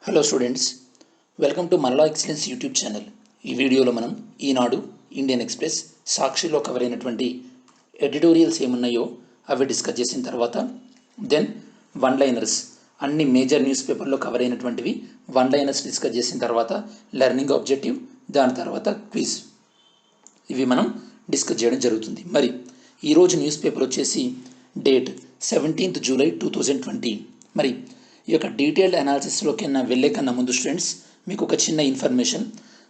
Hello students, welcome to మనలా excellence YouTube channel. ఈ వీడియోలో మనం ఈనాడు, ఇండియన్ ఎక్స్ప్రెస్, సాక్షిలో కవర్ అయినటువంటి ఎడిటోరియల్స్ ఏమున్నాయో అవి డిస్కస్ చేసిన తర్వాత దెన్ వన్ లైనర్స్, అన్ని మేజర్ న్యూస్ పేపర్లో కవర్ అయినటువంటివి వన్ లైనర్స్ డిస్కస్ చేసిన తర్వాత లెర్నింగ్ ఆబ్జెక్టివ్, దాని తర్వాత క్విజ్, ఇవి మనం డిస్కస్ చేయడం జరుగుతుంది. మరి ఈరోజు న్యూస్ పేపర్ వచ్చేసి డేట్ 17th July 2020. మరి ఈ యొక్క డీటెయిల్డ్ అనాలిసిస్లోకి వెళ్ళే కన్నా ముందు స్టూడెంట్స్ మీకు ఒక చిన్న ఇన్ఫర్మేషన్.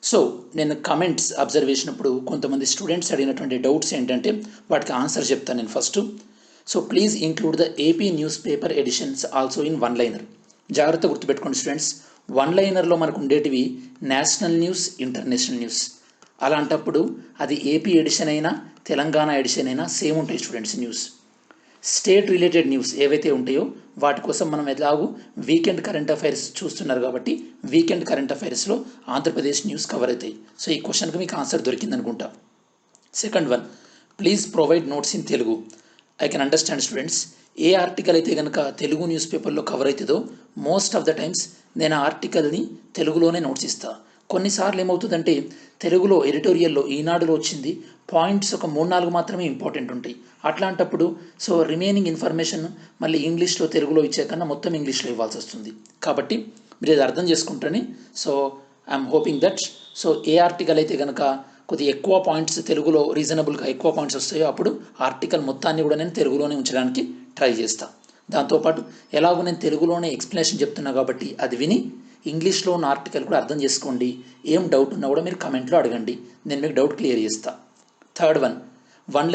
సో నేను కమెంట్స్ అబ్జర్వేషన్ అప్పుడు కొంతమంది స్టూడెంట్స్ అడిగినటువంటి డౌట్స్ ఏంటంటే వాటికి ఆన్సర్ చెప్తాను నేను first. So please include the AP news paper editions also in one liner. జాగ్రత్త గుర్తుపెట్టుకోండి స్టూడెంట్స్, వన్ లైనర్లో మనకు ఉండేటివి నేషనల్ న్యూస్, ఇంటర్నేషనల్ న్యూస్. అలాంటప్పుడు అది ఏపీ ఎడిషన్ అయినా తెలంగాణ ఎడిషన్ అయినా సేమ్ ఉంటాయి students. News state related news ఏవైతే ఉంటాయో వాటి కోసం మనం ఎలాగూ వీకెండ్ కరెంట్ అఫైర్స్ చూస్తున్నారు కాబట్టి వీకెండ్ కరెంట్ అఫైర్స్లో ఆంధ్రప్రదేశ్ న్యూస్ కవర్ అవుతాయి. సో ఈ క్వశ్చన్కి మీకు ఆన్సర్ దొరికింది అనుకుంటా. Second one, please provide notes in Telugu. I can understand students, a article అయితే కనుక తెలుగు న్యూస్ పేపర్లో కవర్ అవుతుందో మోస్ట్ ఆఫ్ ద టైమ్స్ నేను ఆ ఆర్టికల్ని తెలుగులోనే నోట్స్ ఇస్తాను. కొన్నిసార్లు ఏమవుతుందంటే తెలుగులో ఎడిటోరియల్లో ఈనాడులో వచ్చింది పాయింట్స్ ఒక 3-4 మాత్రమే ఇంపార్టెంట్ ఉంటాయి. అట్లాంటప్పుడు సో రిమైనింగ్ ఇన్ఫర్మేషన్ మళ్ళీ ఇంగ్లీష్లో తెలుగులో ఇచ్చే కన్నా మొత్తం ఇంగ్లీష్లో ఇవ్వాల్సి వస్తుంది. కాబట్టి మీరు ఇది అర్థం చేసుకుంటేనే so I'm hoping that so A article అయితే కనుక కొద్దిగా ఎక్కువ పాయింట్స్ తెలుగులో రీజనబుల్గా ఎక్కువ పాయింట్స్ వస్తాయో అప్పుడు ఆర్టికల్ మొత్తాన్ని కూడా నేను తెలుగులోనే ఉంచడానికి ట్రై చేస్తాను. దాంతోపాటు ఎలాగో నేను తెలుగులోనే ఎక్స్ప్లెనేషన్ చెప్తున్నా కాబట్టి అది విని ఇంగ్లీష్లో ఉన్న ఆర్టికల్ కూడా అర్థం చేసుకోండి. ఏం డౌట్ ఉన్నా కూడా మీరు కమెంట్లో అడగండి, నేను మీకు డౌట్ క్లియర్ చేస్తాను. Third one, one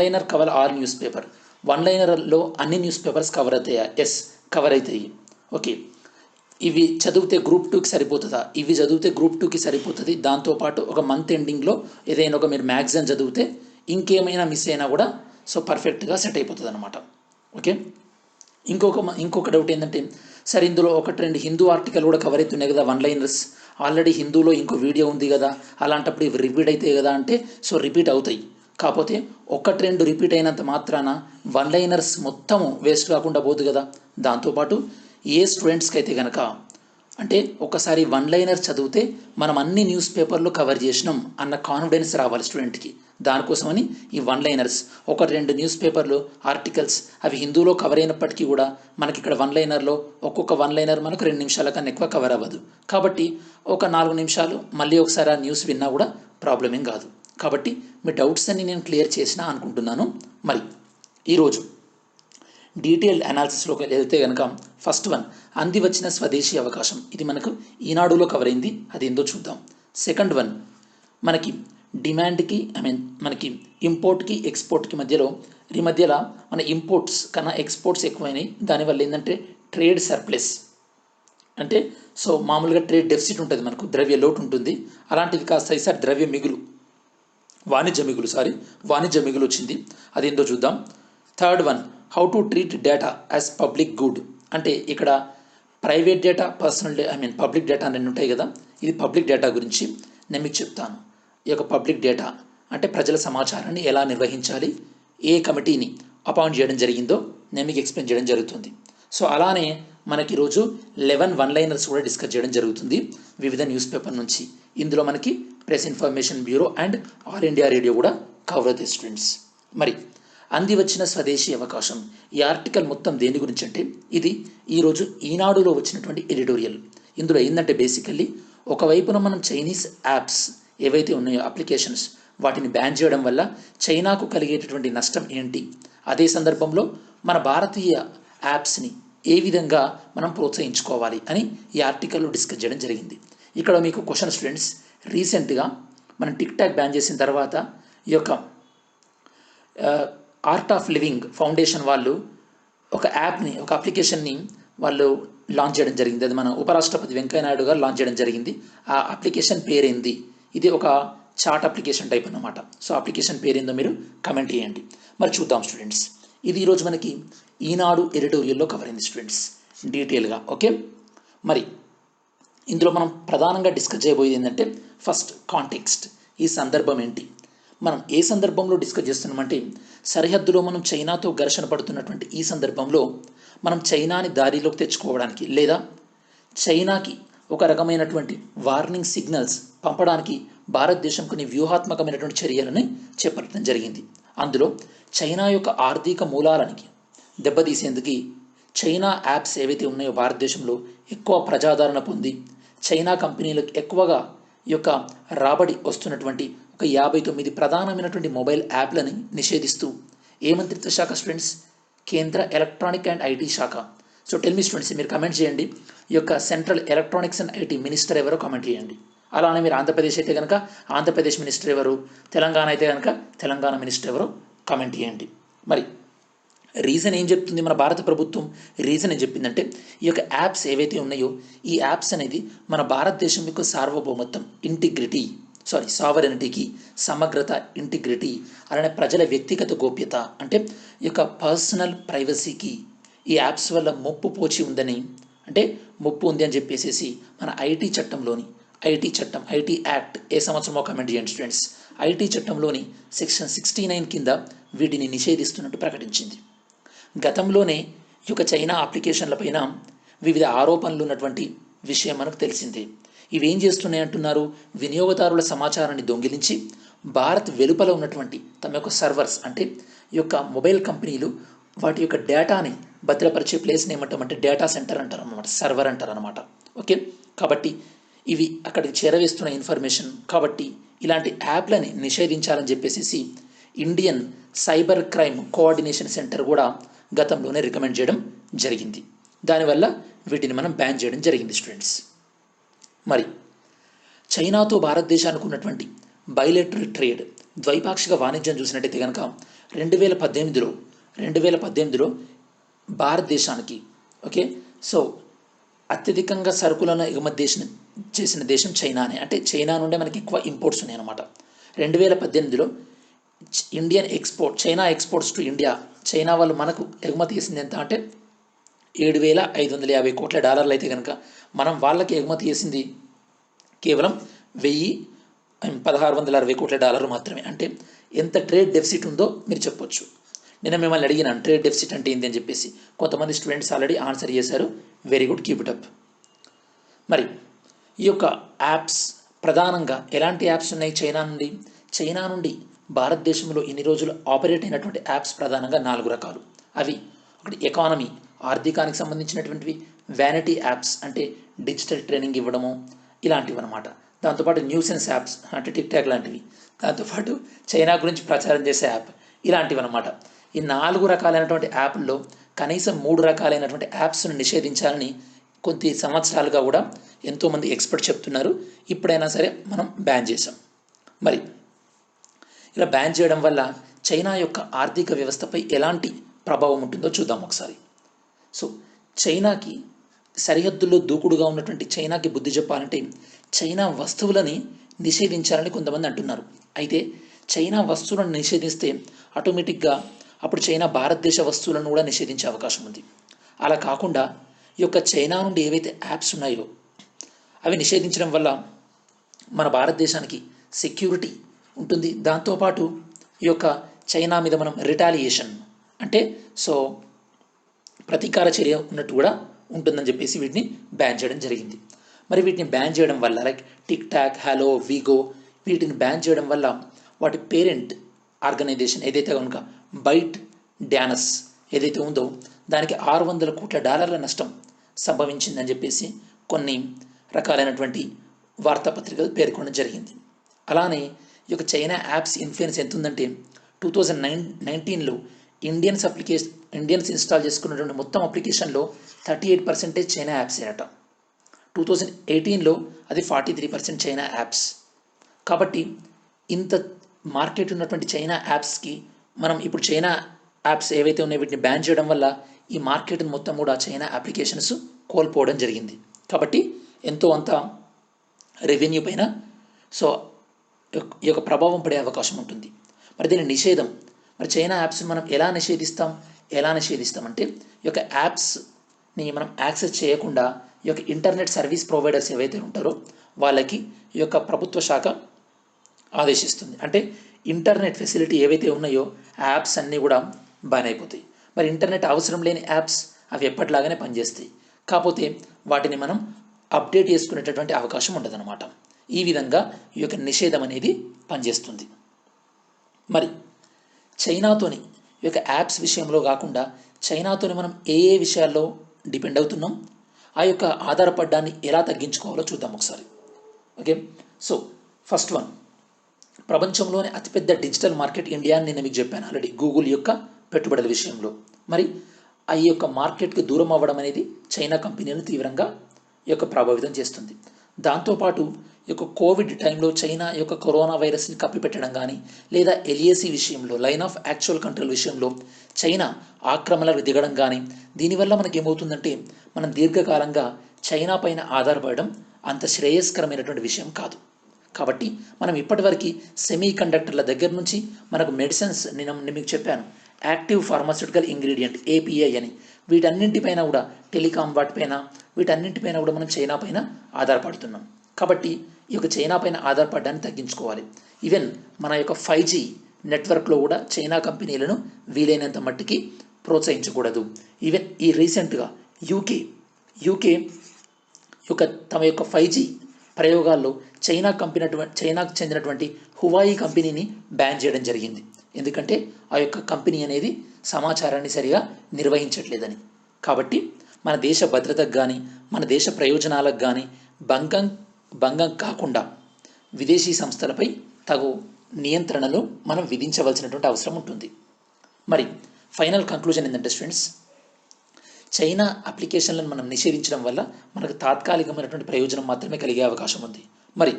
liner cover all news paper. One లైనర్లో అన్ని న్యూస్ పేపర్స్ కవర్ అవుతాయా? ఎస్, కవర్ అవుతాయి. ఓకే, ఇవి చదివితే గ్రూప్ 2కి సరిపోతుందా? ఇవి చదివితే గ్రూప్ 2కి సరిపోతుంది. దాంతోపాటు ఒక మంత్ ఎండింగ్లో ఏదైనా ఒక మీరు మ్యాగజైన్ చదివితే ఇంకేమైనా మిస్ అయినా కూడా సో పర్ఫెక్ట్గా సెట్ అయిపోతుంది అనమాట. ఓకే, ఇంకొక డౌట్ ఏంటంటే సరే ఇందులో 1-2 హిందూ ఆర్టికల్ కూడా కవర్ అవుతున్నాయి కదా వన్ లైనర్స్, ఆల్రెడీ హిందూలో ఇంకో వీడియో ఉంది కదా, అలాంటప్పుడు ఇవి రిపీట్ అవుతాయి కదా అంటే సో రిపీట్ అవుతాయి. కాకపోతే 1-2 రిపీట్ అయినంత మాత్రాన వన్ లైనర్స్ మొత్తము వేస్ట్ కాకుండా పోదు కదా. దాంతోపాటు ఏ స్టూడెంట్స్కి అయితే కనుక అంటే ఒకసారి వన్ లైనర్ చదివితే మనం అన్ని న్యూస్ పేపర్లు కవర్ చేసినాం అన్న కాన్ఫిడెన్స్ రావాలి స్టూడెంట్కి. దానికోసమని ఈ వన్ లైనర్స్ 1-2 న్యూస్ పేపర్లు ఆర్టికల్స్ అవి హిందూలో కవర్ అయినప్పటికీ కూడా మనకి ఇక్కడ వన్ లైనర్లో ఒక్కొక్క వన్ లైనర్ మనకు 2 నిమిషాల కన్నా ఎక్కువ కవర్ అవ్వదు. కాబట్టి ఒక 4 నిమిషాలు మళ్ళీ ఒకసారి ఆ న్యూస్ విన్నా కూడా ప్రాబ్లం ఏం కాదు. కాబట్టి మీ డౌట్స్ అన్ని నేను క్లియర్ చేసినా అనుకుంటున్నాను. మరి ఈరోజు డీటెయిల్డ్ అనాలిసిస్లోకి వెళ్తే కనుక ఫస్ట్ వన్, అంది వచ్చిన స్వదేశీ అవకాశం. ఇది మనకు ఈనాడులో కవర్ అయింది, అది ఏందో చూద్దాం. సెకండ్ వన్, మనకి డిమాండ్కి మనకి ఇంపోర్ట్కి ఎక్స్పోర్ట్కి మధ్యలో మన ఇంపోర్ట్స్ కన్నా ఎక్స్పోర్ట్స్ ఎక్కువైనాయి. దానివల్ల ఏంటంటే ట్రేడ్ సర్ప్లస్ అంటే సో మామూలుగా ట్రేడ్ డెఫిసిట్ ఉంటుంది, మనకు ద్రవ్య లోటు ఉంటుంది. అలాంటిది కాస్త ఈసారి వాణిజ్య మిగులు వచ్చింది, అది ఏందో చూద్దాం. Third one, how to treat data as public good. అంటే ఇక్కడ ప్రైవేట్ డేటా, పబ్లిక్ డేటా అని ఉంటాయి కదా, ఇది పబ్లిక్ డేటా గురించి నేను మీకు చెప్తాను. ఈ యొక్క పబ్లిక్ డేటా అంటే ప్రజల సమాచారాన్ని ఎలా నిర్వహించాలి, ఏ కమిటీని అపాయింట్ చేయడం జరిగిందో నేను మీకు ఎక్స్ప్లెయిన్ చేయడం జరుగుతుంది. సో అలానే మనకి ఈరోజు 11 వన్ లైనర్స్ కూడా డిస్కస్ చేయడం జరుగుతుంది వివిధ న్యూస్ పేపర్ నుంచి. ఇందులో మనకి press information bureau and all India radio కూడా కవర్ అవుతాయి స్టూడెంట్స్. మరి అంది వచ్చిన స్వదేశీ అవకాశం, ఈ ఆర్టికల్ మొత్తం దేని గురించి అంటే ఇది ఈరోజు ఈనాడులో వచ్చినటువంటి ఎడిటోరియల్. ఇందులో ఏంటంటే బేసికల్లీ ఒకవైపున మనం చైనీస్ యాప్స్ ఏవైతే ఉన్నాయో అప్లికేషన్స్ వాటిని బ్యాన్ చేయడం వల్ల చైనాకు కలిగేటటువంటి నష్టం ఏంటి, అదే సందర్భంలో మన భారతీయ యాప్స్ని ఏ విధంగా మనం ప్రోత్సహించుకోవాలి అని ఈ ఆర్టికల్లో డిస్కస్ చేయడం జరిగింది. ఇక్కడ మీకు క్వశ్చన్ స్టూడెంట్స్, రీసెంట్గా మనం టిక్ టాక్ బ్యాన్ చేసిన తర్వాత ఈ యొక్క ఆర్ట్ ఆఫ్ లివింగ్ ఫౌండేషన్ వాళ్ళు ఒక యాప్ని, ఒక అప్లికేషన్ని వాళ్ళు లాంచ్ చేయడం జరిగింది. అది మన ఉపరాష్ట్రపతి వెంకయ్యనాయుడు గారు లాంచ్ చేయడం జరిగింది. ఆ అప్లికేషన్ పేరేంది? ఇది ఒక చాట్ అప్లికేషన్ టైప్ అన్నమాట. సో అప్లికేషన్ పేరేందో మీరు కమెంట్ చేయండి. మరి చూద్దాం స్టూడెంట్స్, ఇది ఈరోజు మనకి ఈనాడు ఎడిటోరియల్లో కవర్ అయింది స్టూడెంట్స్ డీటెయిల్గా. ఓకే, మరి ఇందులో మనం ప్రధానంగా డిస్కస్ చేయబోయేది ఏంటంటే ఫస్ట్ కాంటెక్స్ట్, ఈ సందర్భం ఏంటి, మనం ఏ సందర్భంలో డిస్కస్ చేస్తున్నామంటే సరిహద్దులో మనం చైనాతో ఘర్షణ పడుతున్నటువంటి ఈ సందర్భంలో మనం చైనాని దారిలోకి తెచ్చుకోవడానికి లేదా చైనాకి ఒక రకమైనటువంటి వార్నింగ్ సిగ్నల్స్ పంపడానికి భారతదేశం కొన్ని వ్యూహాత్మకమైనటువంటి చర్యలని చేపట్టడం జరిగింది. అందులో చైనా యొక్క ఆర్థిక మూలాలనికి దెబ్బతీసేందుకు చైనా యాప్స్ ఏవైతే ఉన్నాయో భారతదేశంలో ఎక్కువ ప్రజాదరణ పొంది చైనా కంపెనీలకు ఎక్కువగా ఈ యొక్క రాబడి వస్తున్నటువంటి ఒక 59 ప్రధానమైనటువంటి మొబైల్ యాప్లని నిషేధిస్తూ ఏ మంత్రిత్వ శాఖ స్టూడెంట్స్? కేంద్ర ఎలక్ట్రానిక్ అండ్ ఐటీ శాఖ. సో టెల్ మీ స్టూడెంట్స్, మీరు కమెంట్ చేయండి, ఈ యొక్క central electronics and IT minister ఎవరో కామెంట్ చేయండి. అలానే మీరు ఆంధ్రప్రదేశ్ అయితే కనుక ఆంధ్రప్రదేశ్ మినిస్టర్ ఎవరు, తెలంగాణ అయితే కనుక తెలంగాణ మినిస్టర్ ఎవరో కామెంట్ చేయండి. మరి రీజన్ ఏం చెప్తుంది మన భారత ప్రభుత్వం? రీజన్ ఏం చెప్పిందంటే ఈ యొక్క యాప్స్ ఏవైతే ఉన్నాయో ఈ యాప్స్ అనేది మన భారతదేశం యొక్క సార్వభౌమత్వం, సావరెనిటీకి, సమగ్రత, ఇంటిగ్రిటీ, అలానే ప్రజల వ్యక్తిగత గోప్యత అంటే ఈ యొక్క పర్సనల్ ప్రైవసీకి ఈ యాప్స్ వల్ల ముప్పు పోచి ఉందని, అంటే ముప్పు ఉంది అని చెప్పేసి మన ఐటీ చట్టం ఐటీ యాక్ట్ ఏ సంవత్సరమో కమెంట్ చేయండి స్టూడెంట్స్. ఐటీ చట్టంలోని సెక్షన్ 69 కింద వీటిని నిషేధిస్తున్నట్టు ప్రకటించింది. గతంలోనే ఈ యొక్క చైనా అప్లికేషన్లపైన వివిధ ఆరోపణలు ఉన్నటువంటి విషయం మనకు తెలిసిందే. ఇవి ఏం చేస్తున్నాయి అంటున్నారు? వినియోగదారుల సమాచారాన్ని దొంగిలించి భారత్ వెలుపల ఉన్నటువంటి తమ యొక్క సర్వర్స్, అంటే ఈ యొక్క మొబైల్ కంపెనీలు వాటి యొక్క డేటాని భద్రపరిచే ప్లేస్ని ఏమంటామంటే డేటా సెంటర్ అంటారు అనమాట, సర్వర్ అంటారు అనమాట. ఓకే, కాబట్టి ఇవి అక్కడికి చేరవేస్తున్న ఇన్ఫర్మేషన్. కాబట్టి ఇలాంటి యాప్లని నిషేధించాలని చెప్పేసి Indian cyber crime coordination centre కూడా గతంలోనే రికమెండ్ చేయడం జరిగింది. దానివల్ల వీటిని మనం బ్యాన్ చేయడం జరిగింది స్టూడెంట్స్. మరి చైనాతో భారతదేశానికి ఉన్నటువంటి బైలేటరల్ ట్రేడ్, ద్వైపాక్షిక వాణిజ్యం చూసినట్టయితే కనుక 2018లో భారతదేశానికి అత్యధికంగా సరుకులను ఎగుమతి చేసిన దేశం చైనానే. అంటే చైనా నుండే మనకి ఎక్కువ ఇంపోర్ట్స్ ఉన్నాయి అన్నమాట. 2018లో China exports to India, China వాళ్ళు మనకు ఎగుమతి చేసింది ఎంత అంటే $7,550 కోట్ల అయితే కనుక మనం వాళ్ళకి ఎగుమతి చేసింది కేవలం 1,660 కోట్ల మాత్రమే. అంటే ఎంత ట్రేడ్ డెఫిసిట్ ఉందో మీరు చెప్పొచ్చు. నేను మిమ్మల్ని అడిగినాను ట్రేడ్ డెఫిసిట్ అంటే ఏంటి అని చెప్పేసి. కొంతమంది స్టూడెంట్స్ ఆల్రెడీ ఆన్సర్ చేశారు. Very good, keep it up. మరి ఈ యొక్క యాప్స్ ప్రధానంగా ఎలాంటి యాప్స్ ఉన్నాయి చైనా నుండి భారతదేశంలో ఇన్ని రోజులు ఆపరేట్ అయినటువంటి యాప్స్ ప్రధానంగా 4 రకాలు. అవి ఒకటి ఎకానమీ, ఆర్థికానికి సంబంధించినటువంటివి, వ్యానిటీ యాప్స్ అంటే డిజిటల్ ట్రైనింగ్ ఇవ్వడము ఇలాంటివి అనమాట. దాంతోపాటు న్యూసెన్స్ యాప్స్ అంటే టిక్ టాక్ లాంటివి, దాంతోపాటు చైనా గురించి ప్రచారం చేసే యాప్ ఇలాంటివి అనమాట. ఈ 4 రకాలైనటువంటి యాప్ల్లో కనీసం 3 రకాలైనటువంటి యాప్స్ను నిషేధించాలని కొద్ది సంవత్సరాలుగా కూడా ఎంతోమంది ఎక్స్పర్ట్ చెప్తున్నారు. ఇప్పుడైనా సరే మనం బ్యాన్ చేసాం. మరి ఇలా బ్యాన్ చేయడం వల్ల చైనా యొక్క ఆర్థిక వ్యవస్థపై ఎలాంటి ప్రభావం ఉంటుందో చూద్దాం ఒకసారి. సో చైనాకి సరిహద్దుల్లో దూకుడుగా ఉన్నటువంటి చైనాకి బుద్ధి చెప్పాలంటే చైనా వస్తువులని నిషేధించాలని కొంతమంది అంటున్నారు. అయితే చైనా వస్తువులను నిషేధిస్తే ఆటోమేటిక్గా అప్పుడు చైనా భారతదేశ వస్తువులను కూడా నిషేధించే అవకాశం ఉంది. అలా కాకుండా ఈ యొక్క చైనా నుండి ఏవైతే యాప్స్ ఉన్నాయో అవి నిషేధించడం వల్ల మన భారతదేశానికి సెక్యూరిటీ ఉంటుంది. దాంతోపాటు ఈ యొక్క చైనా మీద మనం రిటాలియేషన్ అంటే ప్రతీకార చర్య ఉన్నట్టు కూడా ఉంటుందని చెప్పేసి వీటిని బ్యాన్ చేయడం జరిగింది. మరి వీటిని బ్యాన్ చేయడం వల్ల లైక్ టిక్ టాక్, హలో, వీగో వీటిని బ్యాన్ చేయడం వల్ల వాటి పేరెంట్ ఆర్గనైజేషన్ ఏదైతే కనుక బైట్ డాన్స్ ఏదైతే ఉందో దానికి $600 కోట్ల నష్టం సంభవించిందని చెప్పేసి కొన్ని రకాలైనటువంటి వార్తాపత్రికలు పేర్కొనడం జరిగింది. అలానే ఈ యొక్క చైనా యాప్స్ ఇన్ఫ్లుయెన్స్ ఎంత ఉందంటే 2019లో ఇండియన్స్ ఇన్స్టాల్ చేసుకున్నటువంటి మొత్తం అప్లికేషన్లో 38% చైనా యాప్స్ అట. 2018లో అది 43% చైనా యాప్స్. కాబట్టి ఇంత మార్కెట్ ఉన్నటువంటి చైనా యాప్స్కి మనం ఇప్పుడు చైనా యాప్స్ ఏవైతే ఉన్నాయో వీటిని బ్యాన్ చేయడం వల్ల ఈ మార్కెట్ మొత్తం కూడా చైనా అప్లికేషన్స్ కోల్పోవడం జరిగింది. కాబట్టి ఎంతో అంత రెవెన్యూ పైన ఈ యొక్క ప్రభావం పడే అవకాశం ఉంటుంది. మరి దీని నిషేధం, మరి చైనా యాప్స్ మనం ఎలా నిషేధిస్తాం అంటే ఈ యొక్క యాప్స్ని మనం యాక్సెస్ చేయకుండా ఈ యొక్క ఇంటర్నెట్ సర్వీస్ ప్రొవైడర్స్ ఏవైతే ఉంటారో వాళ్ళకి ఈ యొక్క ప్రభుత్వ శాఖ ఆదేశిస్తుంది. అంటే ఇంటర్నెట్ ఫెసిలిటీ ఏవైతే ఉన్నాయో యాప్స్ అన్నీ కూడా బ్యాన్ అయిపోతాయి. మరి ఇంటర్నెట్ అవసరం లేని యాప్స్ అవి ఎప్పటిలాగానే పనిచేస్తాయి. కాకపోతే వాటిని మనం అప్డేట్ చేసుకునేటటువంటి అవకాశం ఉండదన్నమాట. ఈ విధంగా ఈ యొక్క నిషేధం అనేది పనిచేస్తుంది. మరి చైనాతోని ఈ యొక్క యాప్స్ విషయంలో కాకుండా చైనాతోని మనం ఏ ఏ విషయాల్లో డిపెండ్ అవుతున్నాం, ఆ యొక్క ఆధారపడ్డాన్ని ఎలా తగ్గించుకోవాలో చూద్దాం ఒకసారి. ఓకే, సో ఫస్ట్ వన్, ప్రపంచంలోనే అతిపెద్ద డిజిటల్ మార్కెట్ ఇండియా అని నేను మీకు చెప్పాను ఆల్రెడీ, గూగుల్ యొక్క పెట్టుబడుల విషయంలో. మరి ఆ యొక్క మార్కెట్కి దూరం అవ్వడం అనేది చైనా కంపెనీలను తీవ్రంగా ఈ యొక్క ప్రభావితం చేస్తుంది. దాంతోపాటు ఈ యొక్క కోవిడ్ టైంలో చైనా యొక్క కరోనా వైరస్ని కప్పిపెట్టడం కానీ, లేదా ఎల్ఏసి విషయంలో లైన్ ఆఫ్ యాక్చువల్ కంట్రోల్ విషయంలో చైనా ఆక్రమణలకు దిగడం కానీ, దీనివల్ల మనకి ఏమవుతుందంటే మనం దీర్ఘకాలంగా చైనా పైన ఆధారపడడం అంత శ్రేయస్కరమైనటువంటి విషయం కాదు. కాబట్టి మనం ఇప్పటివరకు సెమీ కండక్టర్ల దగ్గర నుంచి మనకు మెడిసిన్స్, నేను మీకు చెప్పాను యాక్టివ్ ఫార్మాస్యూటికల్ ఇంగ్రీడియంట్ ఏపీఐ అని, వీటన్నింటిపైన కూడా టెలికాం వాటిపైన వీటన్నింటిపైన కూడా మనం చైనా పైన ఆధారపడుతున్నాం. కాబట్టి ఈ యొక్క చైనా పైన ఆధారపడడాన్ని తగ్గించుకోవాలి. ఈవెన్ మన యొక్క 5G నెట్వర్క్లో కూడా చైనా కంపెనీలను వీలైనంత మట్టికి ప్రోత్సహించకూడదు. ఈవెన్ ఈ రీసెంట్గా యూకే యొక్క తమ యొక్క 5G ప్రయోగాల్లో చైనాకు చెందినటువంటి హువాయి కంపెనీని బ్యాన్ చేయడం జరిగింది. ఎందుకంటే ఆ యొక్క కంపెనీ అనేది సమాచారాన్ని సరిగా నిర్వహించట్లేదని. కాబట్టి మన దేశ భద్రతకు కానీ మన దేశ ప్రయోజనాలకు కానీ భంగం కాకుండా విదేశీ సంస్థలపై తగు నియంత్రణలు మనం విధించవలసినటువంటి అవసరం ఉంటుంది. మరి ఫైనల్ కంక్లూజన్ ఏంటంటే స్టూడెంట్స్, చైనా అప్లికేషన్లను మనం నిషేధించడం వల్ల మనకు తాత్కాలికమైనటువంటి ప్రయోజనం మాత్రమే కలిగే అవకాశం ఉంది. మరి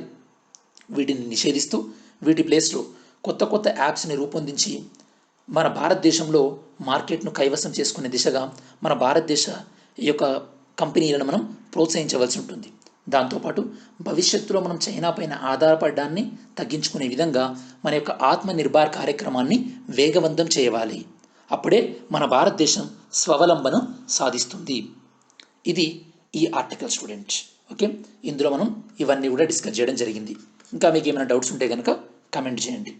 వీటిని నిషేధిస్తూ వీటి ప్లేస్లో కొత్త కొత్త యాప్స్ని రూపొందించి మన భారతదేశంలో మార్కెట్ను కైవసం చేసుకునే దిశగా మన భారతదేశ ఈ యొక్క కంపెనీలను మనం ప్రోత్సహించవలసి ఉంటుంది. దాంతోపాటు భవిష్యత్తులో మనం చైనా పైన ఆధారపడడాన్ని తగ్గించుకునే విధంగా మన యొక్క ఆత్మనిర్భర్ కార్యక్రమాన్ని వేగవంతం చేయవాలి. అప్పుడే మన భారతదేశం స్వావలంబన సాధిస్తుంది. ఇది ఈ ఆర్టికల్ స్టూడెంట్. ఓకే, ఇందులో మనం ఇవన్నీ కూడా డిస్కస్ చేయడం జరిగింది. ఇంకా మీకు ఏమైనా డౌట్స్ ఉంటే కనుక కమెంట్ చేయండి.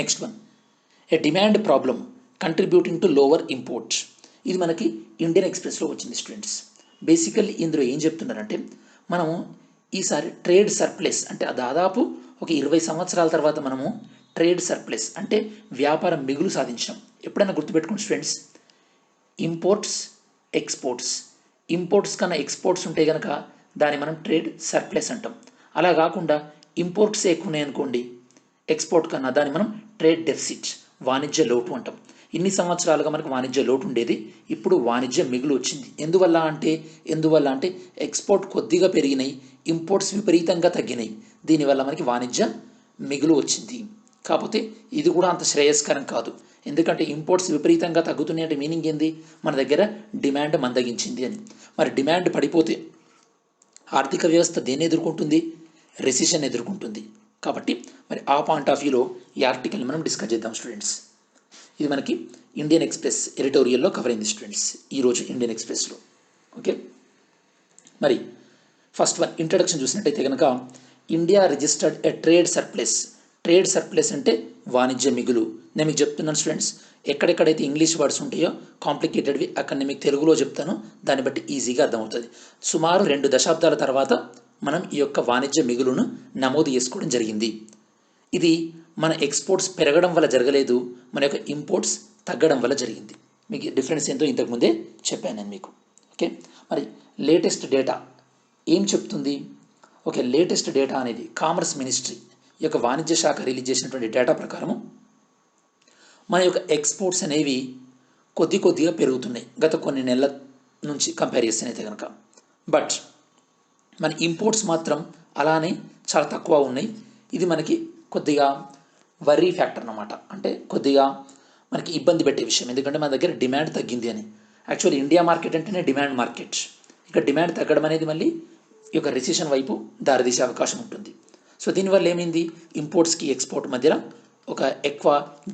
Next one, A demand problem contributing to lower import. ఇది మనకి ఇండియన్ ఎక్స్ప్రెస్లో వచ్చింది స్టూడెంట్స్. బేసికల్లీ ఇందులో ఏం చెప్తున్నారంటే, మనము ఈసారి ట్రేడ్ సర్ప్లస్ అంటే దాదాపు ఒక 20 సంవత్సరాల తర్వాత మనము ట్రేడ్ సర్ప్లస్ అంటే వ్యాపార మిగులు సాధించడం. ఎప్పుడైనా గుర్తుపెట్టుకోండి స్టూడెంట్స్, ఇంపోర్ట్స్ కన్నా ఎక్స్పోర్ట్స్ ఉంటే కనుక దాన్ని మనం ట్రేడ్ సర్ప్లస్ అంటాం. అలా కాకుండా ఇంపోర్ట్స్ ఎక్కువ ఉన్నాయి అనుకోండి ఎక్స్పోర్ట్ కన్నా, దాన్ని మనం ట్రేడ్ డెఫిసిట్, వాణిజ్య లోటు అంటాం. ఇన్ని సంవత్సరాలుగా మనకు వాణిజ్య లోటు ఉండేది, ఇప్పుడు వాణిజ్య మిగులు వచ్చింది. ఎందువల్ల అంటే ఎక్స్పోర్ట్ కొద్దిగా పెరిగినాయి, ఇంపోర్ట్స్ విపరీతంగా తగ్గినాయి. దీనివల్ల మనకి వాణిజ్య మిగులు వచ్చింది. కాకపోతే ఇది కూడా అంత శ్రేయస్కరం కాదు. ఎందుకంటే ఇంపోర్ట్స్ విపరీతంగా తగ్గుతున్నాయి అంటే మీనింగ్ ఏంది, మన దగ్గర డిమాండ్ మందగించింది అని. మరి డిమాండ్ పడిపోతే ఆర్థిక వ్యవస్థ దేన్ని ఎదుర్కొంటుంది, రెసిషన్ ఎదుర్కొంటుంది. కాబట్టి మరి ఆ పాయింట్ ఆఫ్ వ్యూలో ఈ ఆర్టికల్ని మనం డిస్కస్ చేద్దాం స్టూడెంట్స్. ఇది మనకి ఇండియన్ ఎక్స్ప్రెస్ ఎడిటోరియల్లో కవర్ అయింది స్టూడెంట్స్ ఈరోజు ఇండియన్ ఎక్స్ప్రెస్లో. ఓకే, మరి ఫస్ట్ వన్ ఇంట్రడక్షన్ చూసినట్టయితే కనుక, India registered a trade surplus అంటే వాణిజ్య మిగులు. నేను మీకు చెప్తున్నాను స్టూడెంట్స్, ఎక్కడెక్కడైతే ఇంగ్లీష్ వర్డ్స్ ఉంటాయో కాంప్లికేటెడ్వి అక్కడ నేను మీకు తెలుగులో చెప్తాను, దాన్ని బట్టి ఈజీగా అర్థమవుతుంది. సుమారు 2 దశాబ్దాల తర్వాత మనం ఈ యొక్క వాణిజ్య మిగులును నమోదు చేసుకోవడం జరిగింది. ఇది మన ఎక్స్పోర్ట్స్ పెరగడం వల్ల జరగలేదు, మన యొక్క ఇంపోర్ట్స్ తగ్గడం వల్ల జరిగింది. మీకు డిఫరెన్స్ ఏంటో ఇంతకుముందే చెప్పాను నేను మీకు. ఓకే, మరి లేటెస్ట్ డేటా ఏం చెప్తుంది? ఓకే, లేటెస్ట్ డేటా అనేది కామర్స్ మినిస్ట్రీ యొక్క వాణిజ్య శాఖ రిలీజ్ చేసినటువంటి డేటా ప్రకారము మన యొక్క ఎక్స్పోర్ట్స్ అనేవి కొద్దిగా పెరుగుతున్నాయి గత కొన్ని నెలల నుంచి కంపేర్ చేస్తేనైతే కనుక. బట్ మన ఇంపోర్ట్స్ మాత్రం అలానే చాలా తక్కువ ఉన్నాయి. ఇది మనకి కొద్దిగా వర్రీ ఫ్యాక్టర్ అన్నమాట. అంటే కొద్దిగా మనకి ఇబ్బంది పెట్టే విషయం, ఎందుకంటే మన దగ్గర డిమాండ్ తగ్గింది అని. యాక్చువల్లీ ఇండియా మార్కెట్ అంటేనే డిమాండ్ మార్కెట్. ఇక డిమాండ్ తగ్గడం అనేది మళ్ళీ ఈ యొక్క రిసెషన్ వైపు దారితీసే అవకాశం ఉంటుంది. సో దీనివల్ల ఏమైంది, ఇంపోర్ట్స్కి ఎక్స్పోర్ట్ మధ్యలో ఒక ఎక్కువ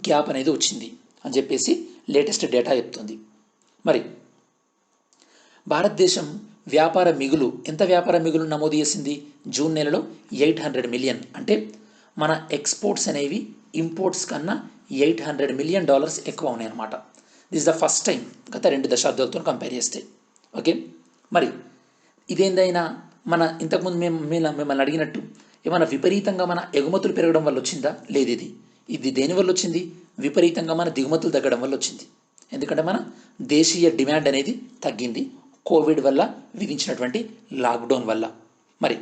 గ్యాప్ అనేది వచ్చింది అని చెప్పేసి లేటెస్ట్ డేటా చెప్తుంది. మరి భారతదేశం ఎంత వ్యాపార మిగులు నమోదు చేసింది జూన్ నెలలో? 800 మిలియన్. అంటే మన ఎక్స్పోర్ట్స్ అనేవి ఇంపోర్ట్స్ కన్నా $800 మిలియన్ ఎక్కువ ఉన్నాయి అన్నమాట. దిస్ ద ఫస్ట్ టైం గత 2 దశాబ్దాలతో కంపేర్ చేస్తే. ఓకే, మరి ఇదేందైనా మన ఇంతకుముందు మిమ్మల్ని అడిగినట్టు ఏమైనా విపరీతంగా మన ఎగుమతులు పెరగడం వల్ల వచ్చిందా? లేదు. ఇది దేనివల్ల వచ్చింది? విపరీతంగా మన దిగుమతులు తగ్గడం వల్ల వచ్చింది. ఎందుకంటే మన దేశీయ డిమాండ్ అనేది తగ్గింది కోవిడ్ వల్ల విధించినటువంటి లాక్డౌన్ వల్ల. మరి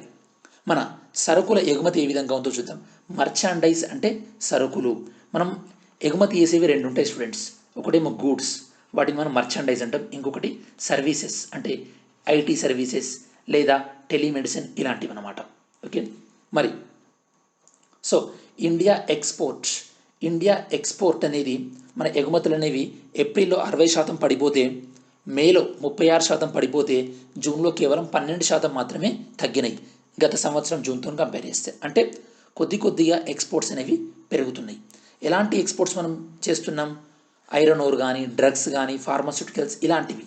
మన సరుకుల ఎగుమతి ఏ విధంగా ఉందో చూద్దాం. మర్చాండైజ్ అంటే సరుకులు. మనం ఎగుమతి చేసేవి రెండు ఉంటాయి స్టూడెంట్స్. ఒకటేమో గూడ్స్, వాటిని మనం మర్చాండైజ్ అంటాం. ఇంకొకటి సర్వీసెస్ అంటే ఐటీ సర్వీసెస్ లేదా టెలిమెడిసిన్ ఇలాంటివి అన్నమాట. ఓకే. మరి సో ఇండియా ఎక్స్పోర్ట్ అనేది మన ఎగుమతులు అనేవి ఏప్రిల్లో 60% పడిపోతే, మేలో 36% పడిపోతే, జూన్లో కేవలం 12% మాత్రమే తగ్గినాయి గత సంవత్సరం జూన్తో కంపేర్ చేస్తే. అంటే కొద్దిగా ఎక్స్పోర్ట్స్ అనేవి పెరుగుతున్నాయి. ఎలాంటి ఎక్స్పోర్ట్స్ మనం చేస్తున్నాం? ఐరన్ ఓర్ కానీ, డ్రగ్స్ కానీ, ఫార్మాస్యూటికల్స్ ఇలాంటివి.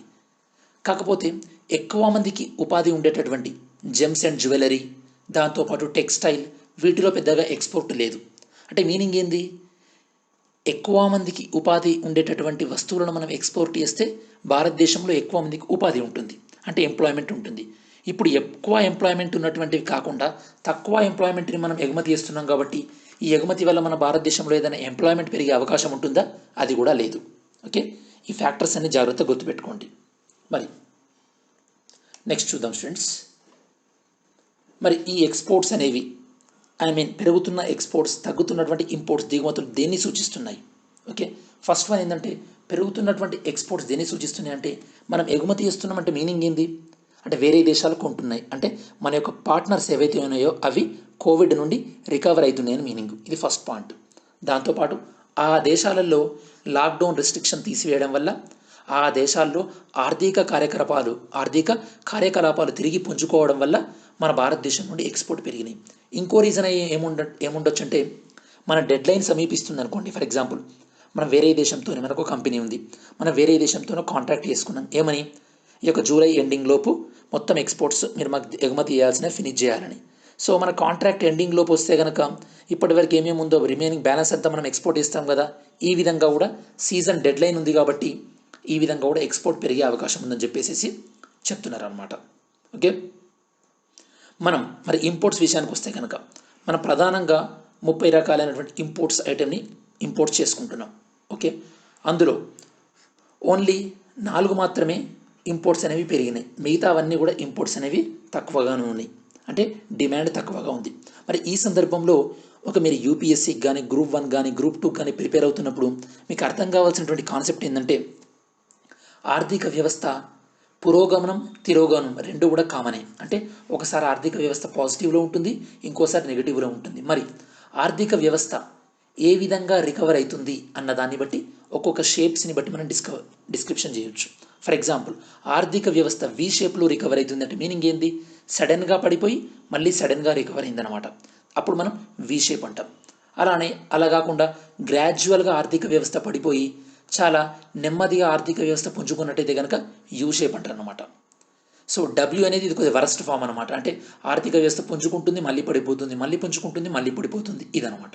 కాకపోతే ఎక్కువ మందికి ఉపాధి ఉండేటటువంటి జెమ్స్ అండ్ జ్యువెలరీ, దాంతోపాటు టెక్స్టైల్, వీటిలో పెద్దగా ఎక్స్పోర్ట్ లేదు. అంటే మీనింగ్ ఏంది? ఎక్కువ మందికి ఉపాధి ఉండేటటువంటి వస్తువులను మనం ఎక్స్పోర్ట్ చేస్తే భారతదేశంలో ఎక్కువ మందికి ఉపాధి ఉంటుంది, అంటే ఎంప్లాయ్మెంట్ ఉంటుంది. ఇప్పుడు ఎక్కువ ఎంప్లాయ్మెంట్ ఉన్నటువంటివి కాకుండా తక్కువ ఎంప్లాయ్మెంట్ని మనం ఎగుమతి చేస్తున్నాం కాబట్టి ఈ ఎగుమతి వల్ల మన భారతదేశంలో ఏదైనా ఎంప్లాయ్మెంట్ పెరిగే అవకాశం ఉంటుందా? అది కూడా లేదు. ఓకే. ఈ ఫ్యాక్టర్స్ అన్ని జాగ్రత్తగా గుర్తుపెట్టుకోండి. మరి నెక్స్ట్ చూద్దాం స్టూడెంట్స్. మరి ఈ ఎక్స్పోర్ట్స్ అనేవి పెరుగుతున్న ఎక్స్పోర్ట్స్, తగ్గుతున్నటువంటి ఇంపోర్ట్స్, దిగుమతులు దేన్ని సూచిస్తున్నాయి? ఓకే. ఫస్ట్ వన్ ఏంటంటే పెరుగుతున్నటువంటి ఎక్స్పోర్ట్స్ దేన్ని సూచిస్తున్నాయి అంటే మనం ఎగుమతి చేస్తున్నామంటే మీనింగ్ ఏంది? అంటే వేరే దేశాలు కొంటున్నాయి, అంటే మన యొక్క పార్ట్నర్స్ ఏవైతే ఉన్నాయో అవి కోవిడ్ నుండి రికవర్ అవుతున్నాయని మీనింగ్. ఇది ఫస్ట్ పాయింట్. దాంతోపాటు ఆ దేశాలలో లాక్డౌన్ రెస్ట్రిక్షన్ తీసివేయడం వల్ల ఆ దేశాల్లో ఆర్థిక కార్యకలాపాలు తిరిగి పుంజుకోవడం వల్ల మన భారతదేశం నుండి ఎక్స్పోర్ట్ పెరిగినాయి. ఇంకో రీజన్ ఏముండొచ్చు అంటే మన డెడ్ లైన్ సమీపిస్తుంది అనుకోండి. ఫర్ ఎగ్జాంపుల్, మనం వేరే దేశంతో, మనకు కంపెనీ ఉంది, మనం వేరే దేశంతో కాంట్రాక్ట్ చేసుకున్నాం. ఏమని? ఈ యొక్క జూలై ఎండింగ్ లోపు మొత్తం ఎక్స్పోర్ట్స్ మీరు మాకు ఎగుమతి చేయాల్సిన ఫినిష్ చేయాలని. సో మన కాంట్రాక్ట్ ఎండింగ్ లోపు వస్తే కనుక ఇప్పటివరకు ఏమేమి ఉందో రిమైనింగ్ బ్యాలెన్స్ అంతా మనం ఎక్స్పోర్ట్ చేస్తాం కదా. ఈ విధంగా కూడా సీజన్ డెడ్ లైన్ ఉంది కాబట్టి ఈ విధంగా కూడా ఎక్స్పోర్ట్ పెరిగే అవకాశం ఉందని చెప్పేసి చెప్తున్నారు అనమాట. ఓకే. మనం మరి ఇంపోర్ట్స్ విషయానికి వస్తే కనుక మనం ప్రధానంగా 30 రకాలైనటువంటి ఇంపోర్ట్స్ ఐటెంని ఇంపోర్ట్ చేసుకుంటున్నాం. ఓకే. అందులో ఓన్లీ 4 మాత్రమే ఇంపోర్ట్స్ అనేవి పెరిగినాయి. మిగతావన్నీ కూడా ఇంపోర్ట్స్ అనేవి తక్కువగానే ఉన్నాయి, అంటే డిమాండ్ తక్కువగా ఉంది. మరి ఈ సందర్భంలో మీరు యూపీఎస్సీకి కానీ, గ్రూప్ 1 కానీ, గ్రూప్ 2 కానీ ప్రిపేర్ అవుతున్నప్పుడు మీకు అర్థం కావాల్సినటువంటి కాన్సెప్ట్ ఏంటంటే ఆర్థిక వ్యవస్థ పురోగమనం, తిరోగమనం రెండు కూడా కామనే. అంటే ఒకసారి ఆర్థిక వ్యవస్థ పాజిటివ్లో ఉంటుంది, ఇంకోసారి నెగిటివ్లో ఉంటుంది. మరి ఆర్థిక వ్యవస్థ ఏ విధంగా రికవర్ అవుతుంది అన్న దాన్ని బట్టి ఒక్కొక్క షేప్స్ని బట్టి మనం డిస్క్రిప్షన్ చేయొచ్చు. ఫర్ ఎగ్జాంపుల్, ఆర్థిక వ్యవస్థ వి షేప్లో రికవర్ అవుతుంది అంటే మీనింగ్ ఏంది? సడన్గా పడిపోయి మళ్ళీ సడన్గా రికవర్ అయిందనమాట. అప్పుడు మనం వి షేప్ అంటాం. అలా కాకుండా గ్రాడ్యువల్గా ఆర్థిక వ్యవస్థ పడిపోయి చాలా నెమ్మదిగా ఆర్థిక వ్యవస్థ పుంజుకున్నట్టయితే కనుక యూ షేప్ అంటారు అనమాట. సో డబ్ల్యూ అనేది ఇది కొద్దిగా వరస్ట్ ఫామ్ అనమాట. అంటే ఆర్థిక వ్యవస్థ పుంజుకుంటుంది, మళ్ళీ పడిపోతుంది, మళ్ళీ పుంజుకుంటుంది, మళ్ళీ పడిపోతుంది, ఇదనమాట.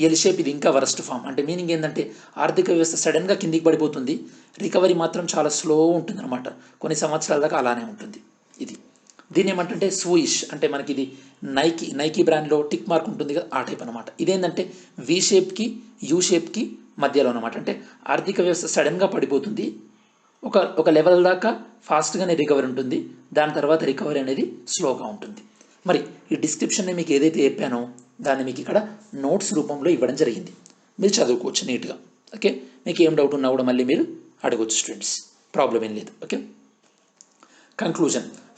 ఎల్ షేప్ ఇది ఇంకా వరస్ట్ ఫామ్. అంటే మీనింగ్ ఏంటంటే ఆర్థిక వ్యవస్థ సడన్గా కిందికి పడిపోతుంది, రికవరీ మాత్రం చాలా స్లో ఉంటుంది అనమాట. కొన్ని సంవత్సరాల దాకా అలానే ఉంటుంది. దీన్ని ఏమంటే స్వూయిష్, అంటే మనకి ఇది నైకీ బ్రాండ్లో టిక్ మార్క్ ఉంటుంది కదా, ఆ టైప్ అనమాట. ఇదేంటంటే వి షేప్కి యూ షేప్కి మధ్యలో అనమాట. అంటే ఆర్థిక వ్యవస్థ సడన్గా పడిపోతుంది, ఒక లెవెల్ దాకా ఫాస్ట్గానే రికవరీ ఉంటుంది, దాని తర్వాత రికవరీ అనేది స్లోగా ఉంటుంది. మరి ఈ డిస్క్రిప్షన్ని మీకు ఏదైతే చెప్పానో దాన్ని మీకు ఇక్కడ నోట్స్ రూపంలో ఇవ్వడం జరిగింది, మీరు చదువుకోవచ్చు నీట్గా. ఓకే. మీకు ఏం డౌట్ ఉన్నా కూడా మళ్ళీ మీరు అడగవచ్చు స్టూడెంట్స్, ప్రాబ్లం ఏం లేదు. ఓకే.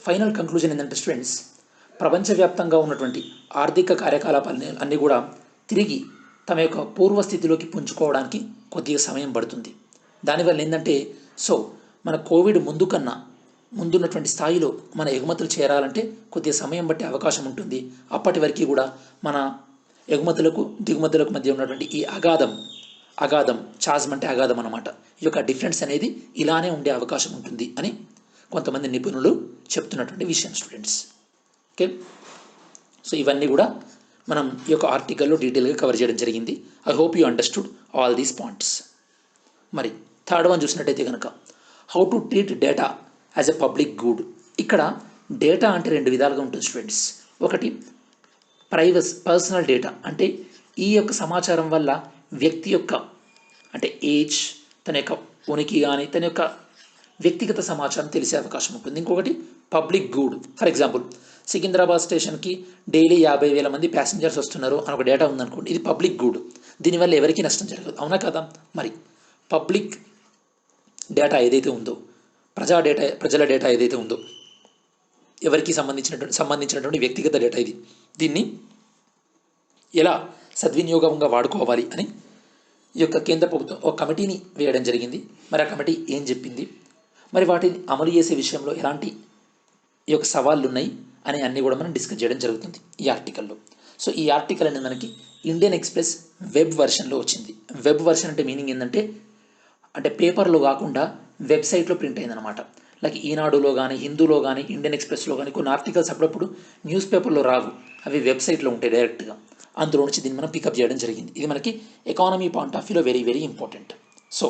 ఫైనల్ కంక్లూజన్ ఏంటంటే స్టూడెంట్స్, ప్రపంచవ్యాప్తంగా ఉన్నటువంటి ఆర్థిక కార్యకలాపాలని అన్నీ కూడా తిరిగి తమ యొక్క పూర్వస్థితిలోకి పుంజుకోవడానికి కొద్దిగా సమయం పడుతుంది. దానివల్ల ఏంటంటే మన కోవిడ్ ముందున్నటువంటి స్థాయిలో మన ఎగుమతులు చేరాలంటే కొద్దిగా సమయం బట్టి అవకాశం ఉంటుంది. అప్పటి వరకు కూడా మన ఎగుమతులకు దిగుమతులకు మధ్య ఉన్నటువంటి ఈ అగాధం చాజ్మ్ అంటే అగాధం అనమాట, ఈ యొక్క డిఫరెన్స్ అనేది ఇలానే ఉండే అవకాశం ఉంటుంది అని కొంతమంది నిపుణులు చెప్తున్నటువంటి విషయం స్టూడెంట్స్. ఓకే. సో ఇవన్నీ కూడా మనం ఈ యొక్క ఆర్టికల్లో డీటెయిల్గా కవర్ చేయడం జరిగింది. I hope you understood all these points. మరి థర్డ్ వన్ చూసినట్టయితే కనుక how to treat data as a public good. ఇక్కడ డేటా అంటే రెండు విధాలుగా ఉంటుంది స్టూడెంట్స్. ఒకటి పర్సనల్ డేటా, అంటే ఈ యొక్క సమాచారం వల్ల వ్యక్తి యొక్క అంటే ఏజ్, తన యొక్క ఉనికి కానీ తన యొక్క వ్యక్తిగత సమాచారం తెలిసే అవకాశం ఉంటుంది. ఇంకొకటి public good. For example, Secunderabad స్టేషన్కి డైలీ 50,000 మంది ప్యాసింజర్స్ వస్తున్నారు అని ఒక డేటా ఉందనుకోండి, ఇది పబ్లిక్ గుడ్. దీనివల్ల ఎవరికి నష్టం జరగదు, అవునా కదా? మరి పబ్లిక్ డేటా ఏదైతే ఉందో, ప్రజల డేటా ఏదైతే ఉందో, ఎవరికి సంబంధించినటువంటి వ్యక్తిగత డేటా ఇది. దీన్ని ఎలా సద్వినియోగంగా వాడుకోవాలి అని ఈ యొక్క కేంద్ర ప్రభుత్వం ఒక కమిటీని వేయడం జరిగింది. మరి ఆ కమిటీ ఏం చెప్పింది, మరి వాటిని అమలు చేసే విషయంలో ఎలాంటి ఈ యొక్క సవాళ్ళు ఉన్నాయి అని అన్నీ కూడా మనం డిస్కస్ చేయడం జరుగుతుంది ఈ ఆర్టికల్లో. సో ఈ ఆర్టికల్ అనేది మనకి ఇండియన్ ఎక్స్ప్రెస్ వెబ్ వెర్షన్లో వచ్చింది. వెబ్ వెర్షన్ అంటే మీనింగ్ ఏంటంటే పేపర్లో కాకుండా వెబ్సైట్లో ప్రింట్ అయిందనమాట. లైక్ ఈనాడులో కానీ, హిందూలో కానీ, ఇండియన్ ఎక్స్ప్రెస్లో కానీ కొన్ని ఆర్టికల్స్ అప్పుడప్పుడు న్యూస్ పేపర్లో రావు, అవి వెబ్సైట్లో ఉంటాయి డైరెక్ట్గా. అందులో నుంచి దీన్ని మనం పికప్ చేయడం జరిగింది. ఇది మనకి ఎకానమీ పాయింట్ ఆఫ్ వ్యూలో వెరీ వెరీ ఇంపార్టెంట్. సో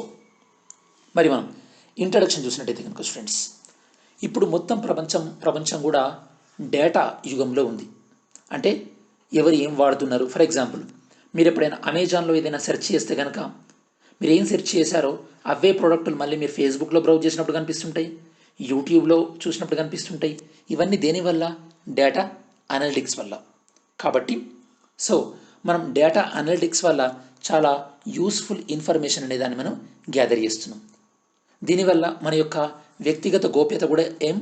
మరి మనం ఇంట్రడక్షన్ చూసినట్టయితే కనుక స్టూడెంట్స్, ఇప్పుడు మొత్తం ప్రపంచం కూడా డేటా యుగంలో ఉంది. అంటే ఎవరు ఏం వాడుతున్నారు. ఫర్ ఎగ్జాంపుల్, మీరు ఎప్పుడైనా అమెజాన్లో ఏదైనా సెర్చ్ చేస్తే కనుక మీరు ఏం సెర్చ్ చేశారో అవే ప్రోడక్టులు మళ్ళీ మీరు ఫేస్బుక్లో బ్రౌజ్ చేసినప్పుడు కనిపిస్తుంటాయి, యూట్యూబ్లో చూసినప్పుడు కనిపిస్తుంటాయి. ఇవన్నీ దేనివల్ల? డేటా అనలిటిక్స్ వల్ల. కాబట్టి సో మనం డేటా అనలిటిక్స్ వల్ల చాలా యూస్ఫుల్ ఇన్ఫర్మేషన్ అనే దాన్ని మనం గ్యాదర్ చేస్తున్నాం. దీనివల్ల మన యొక్క వ్యక్తిగత గోప్యత కూడా ఏం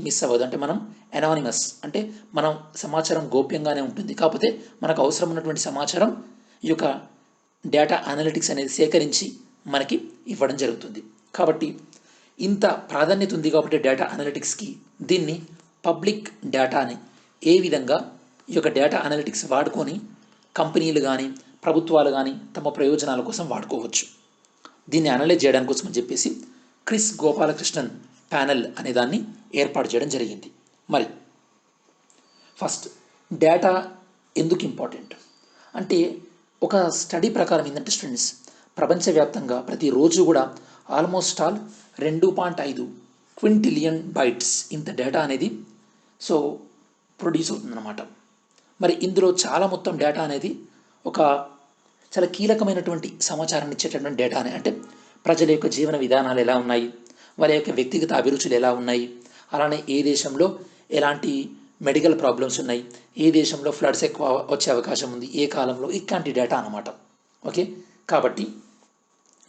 మిస్ అవ్వదు. అంటే మనం ఎనానిమస్, అంటే మనం సమాచారం గోప్యంగానే ఉంటుంది. కాకపోతే మనకు అవసరం ఉన్నటువంటి సమాచారం ఈ యొక్క డేటా అనలిటిక్స్ అనేది సేకరించి మనకి ఇవ్వడం జరుగుతుంది. కాబట్టి ఇంత ప్రాధాన్యత ఉంది కాబట్టి డేటా అనలిటిక్స్కి, దీన్ని పబ్లిక్ డేటాని ఏ విధంగా ఈ యొక్క డేటా అనలిటిక్స్ వాడుకొని కంపెనీలు కానీ ప్రభుత్వాలు కానీ తమ ప్రయోజనాల కోసం వాడుకోవచ్చు. దీన్ని అనలైజ్ చేయడానికి కోసం అని చెప్పేసి క్రిస్ గోపాలకృష్ణన్ ప్యానెల్ అనే దాన్ని ఏర్పాటు చేయడం జరిగింది. మరి ఫస్ట్ డేటా ఎందుకు ఇంపార్టెంట్ అంటే, ఒక స్టడీ ప్రకారం ఏంటంటే స్టూడెంట్స్, ప్రపంచవ్యాప్తంగా ప్రతిరోజు కూడా ఆల్మోస్ట్ ఆల్ 2.5 క్వింటిలియన్ బైట్స్ ఇంత డేటా అనేది సో ప్రొడ్యూస్ అవుతుందన్నమాట. మరి ఇందులో చాలా మొత్తం డేటా అనేది ఒక చాలా కీలకమైనటువంటి సమాచారాన్ని ఇచ్చేటటువంటి డేటానే. అంటే ప్రజల యొక్క జీవన విధానాలు ఎలా ఉన్నాయి, వారి యొక్క వ్యక్తిగత అభిరుచులు ఎలా ఉన్నాయి, అలానే ఏ దేశంలో ఎలాంటి మెడికల్ ప్రాబ్లమ్స్ ఉన్నాయి, ఏ దేశంలో ఫ్లడ్స్ ఎక్కువ వచ్చే అవకాశం ఉంది, ఏ కాలంలో, ఇట్లాంటి డేటా అన్నమాట. ఓకే, కాబట్టి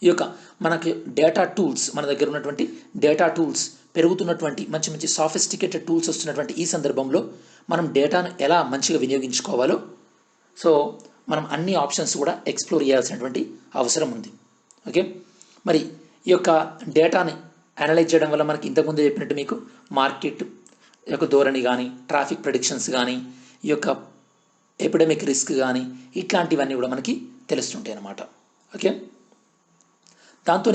ఈ యొక్క మనకి డేటా టూల్స్, మన దగ్గర ఉన్నటువంటి డేటా టూల్స్ పెరుగుతున్నటువంటి మంచి మంచి సాఫిస్టికేటెడ్ టూల్స్ వస్తున్నటువంటి ఈ సందర్భంలో మనం డేటాను ఎలా మంచిగా వినియోగించుకోవాలో సో మనం అన్ని ఆప్షన్స్ కూడా ఎక్స్ప్లోర్ చేయాల్సినటువంటి అవసరం ఉంది. ఓకే, మరి ఈ యొక్క డేటాని అనలైజ్ చేయడం వల్ల మనకి ఇంతకుముందే చెప్పినట్టు మీకు మార్కెట్ యొక్క ధోరణి కానీ, ట్రాఫిక్ ప్రెడిక్షన్స్ కానీ, ఈ యొక్క ఎపిడమిక్ రిస్క్ కానీ, ఇట్లాంటివన్నీ కూడా మనకి తెలుస్తుంటాయి అన్నమాట. ఓకే, దాంతో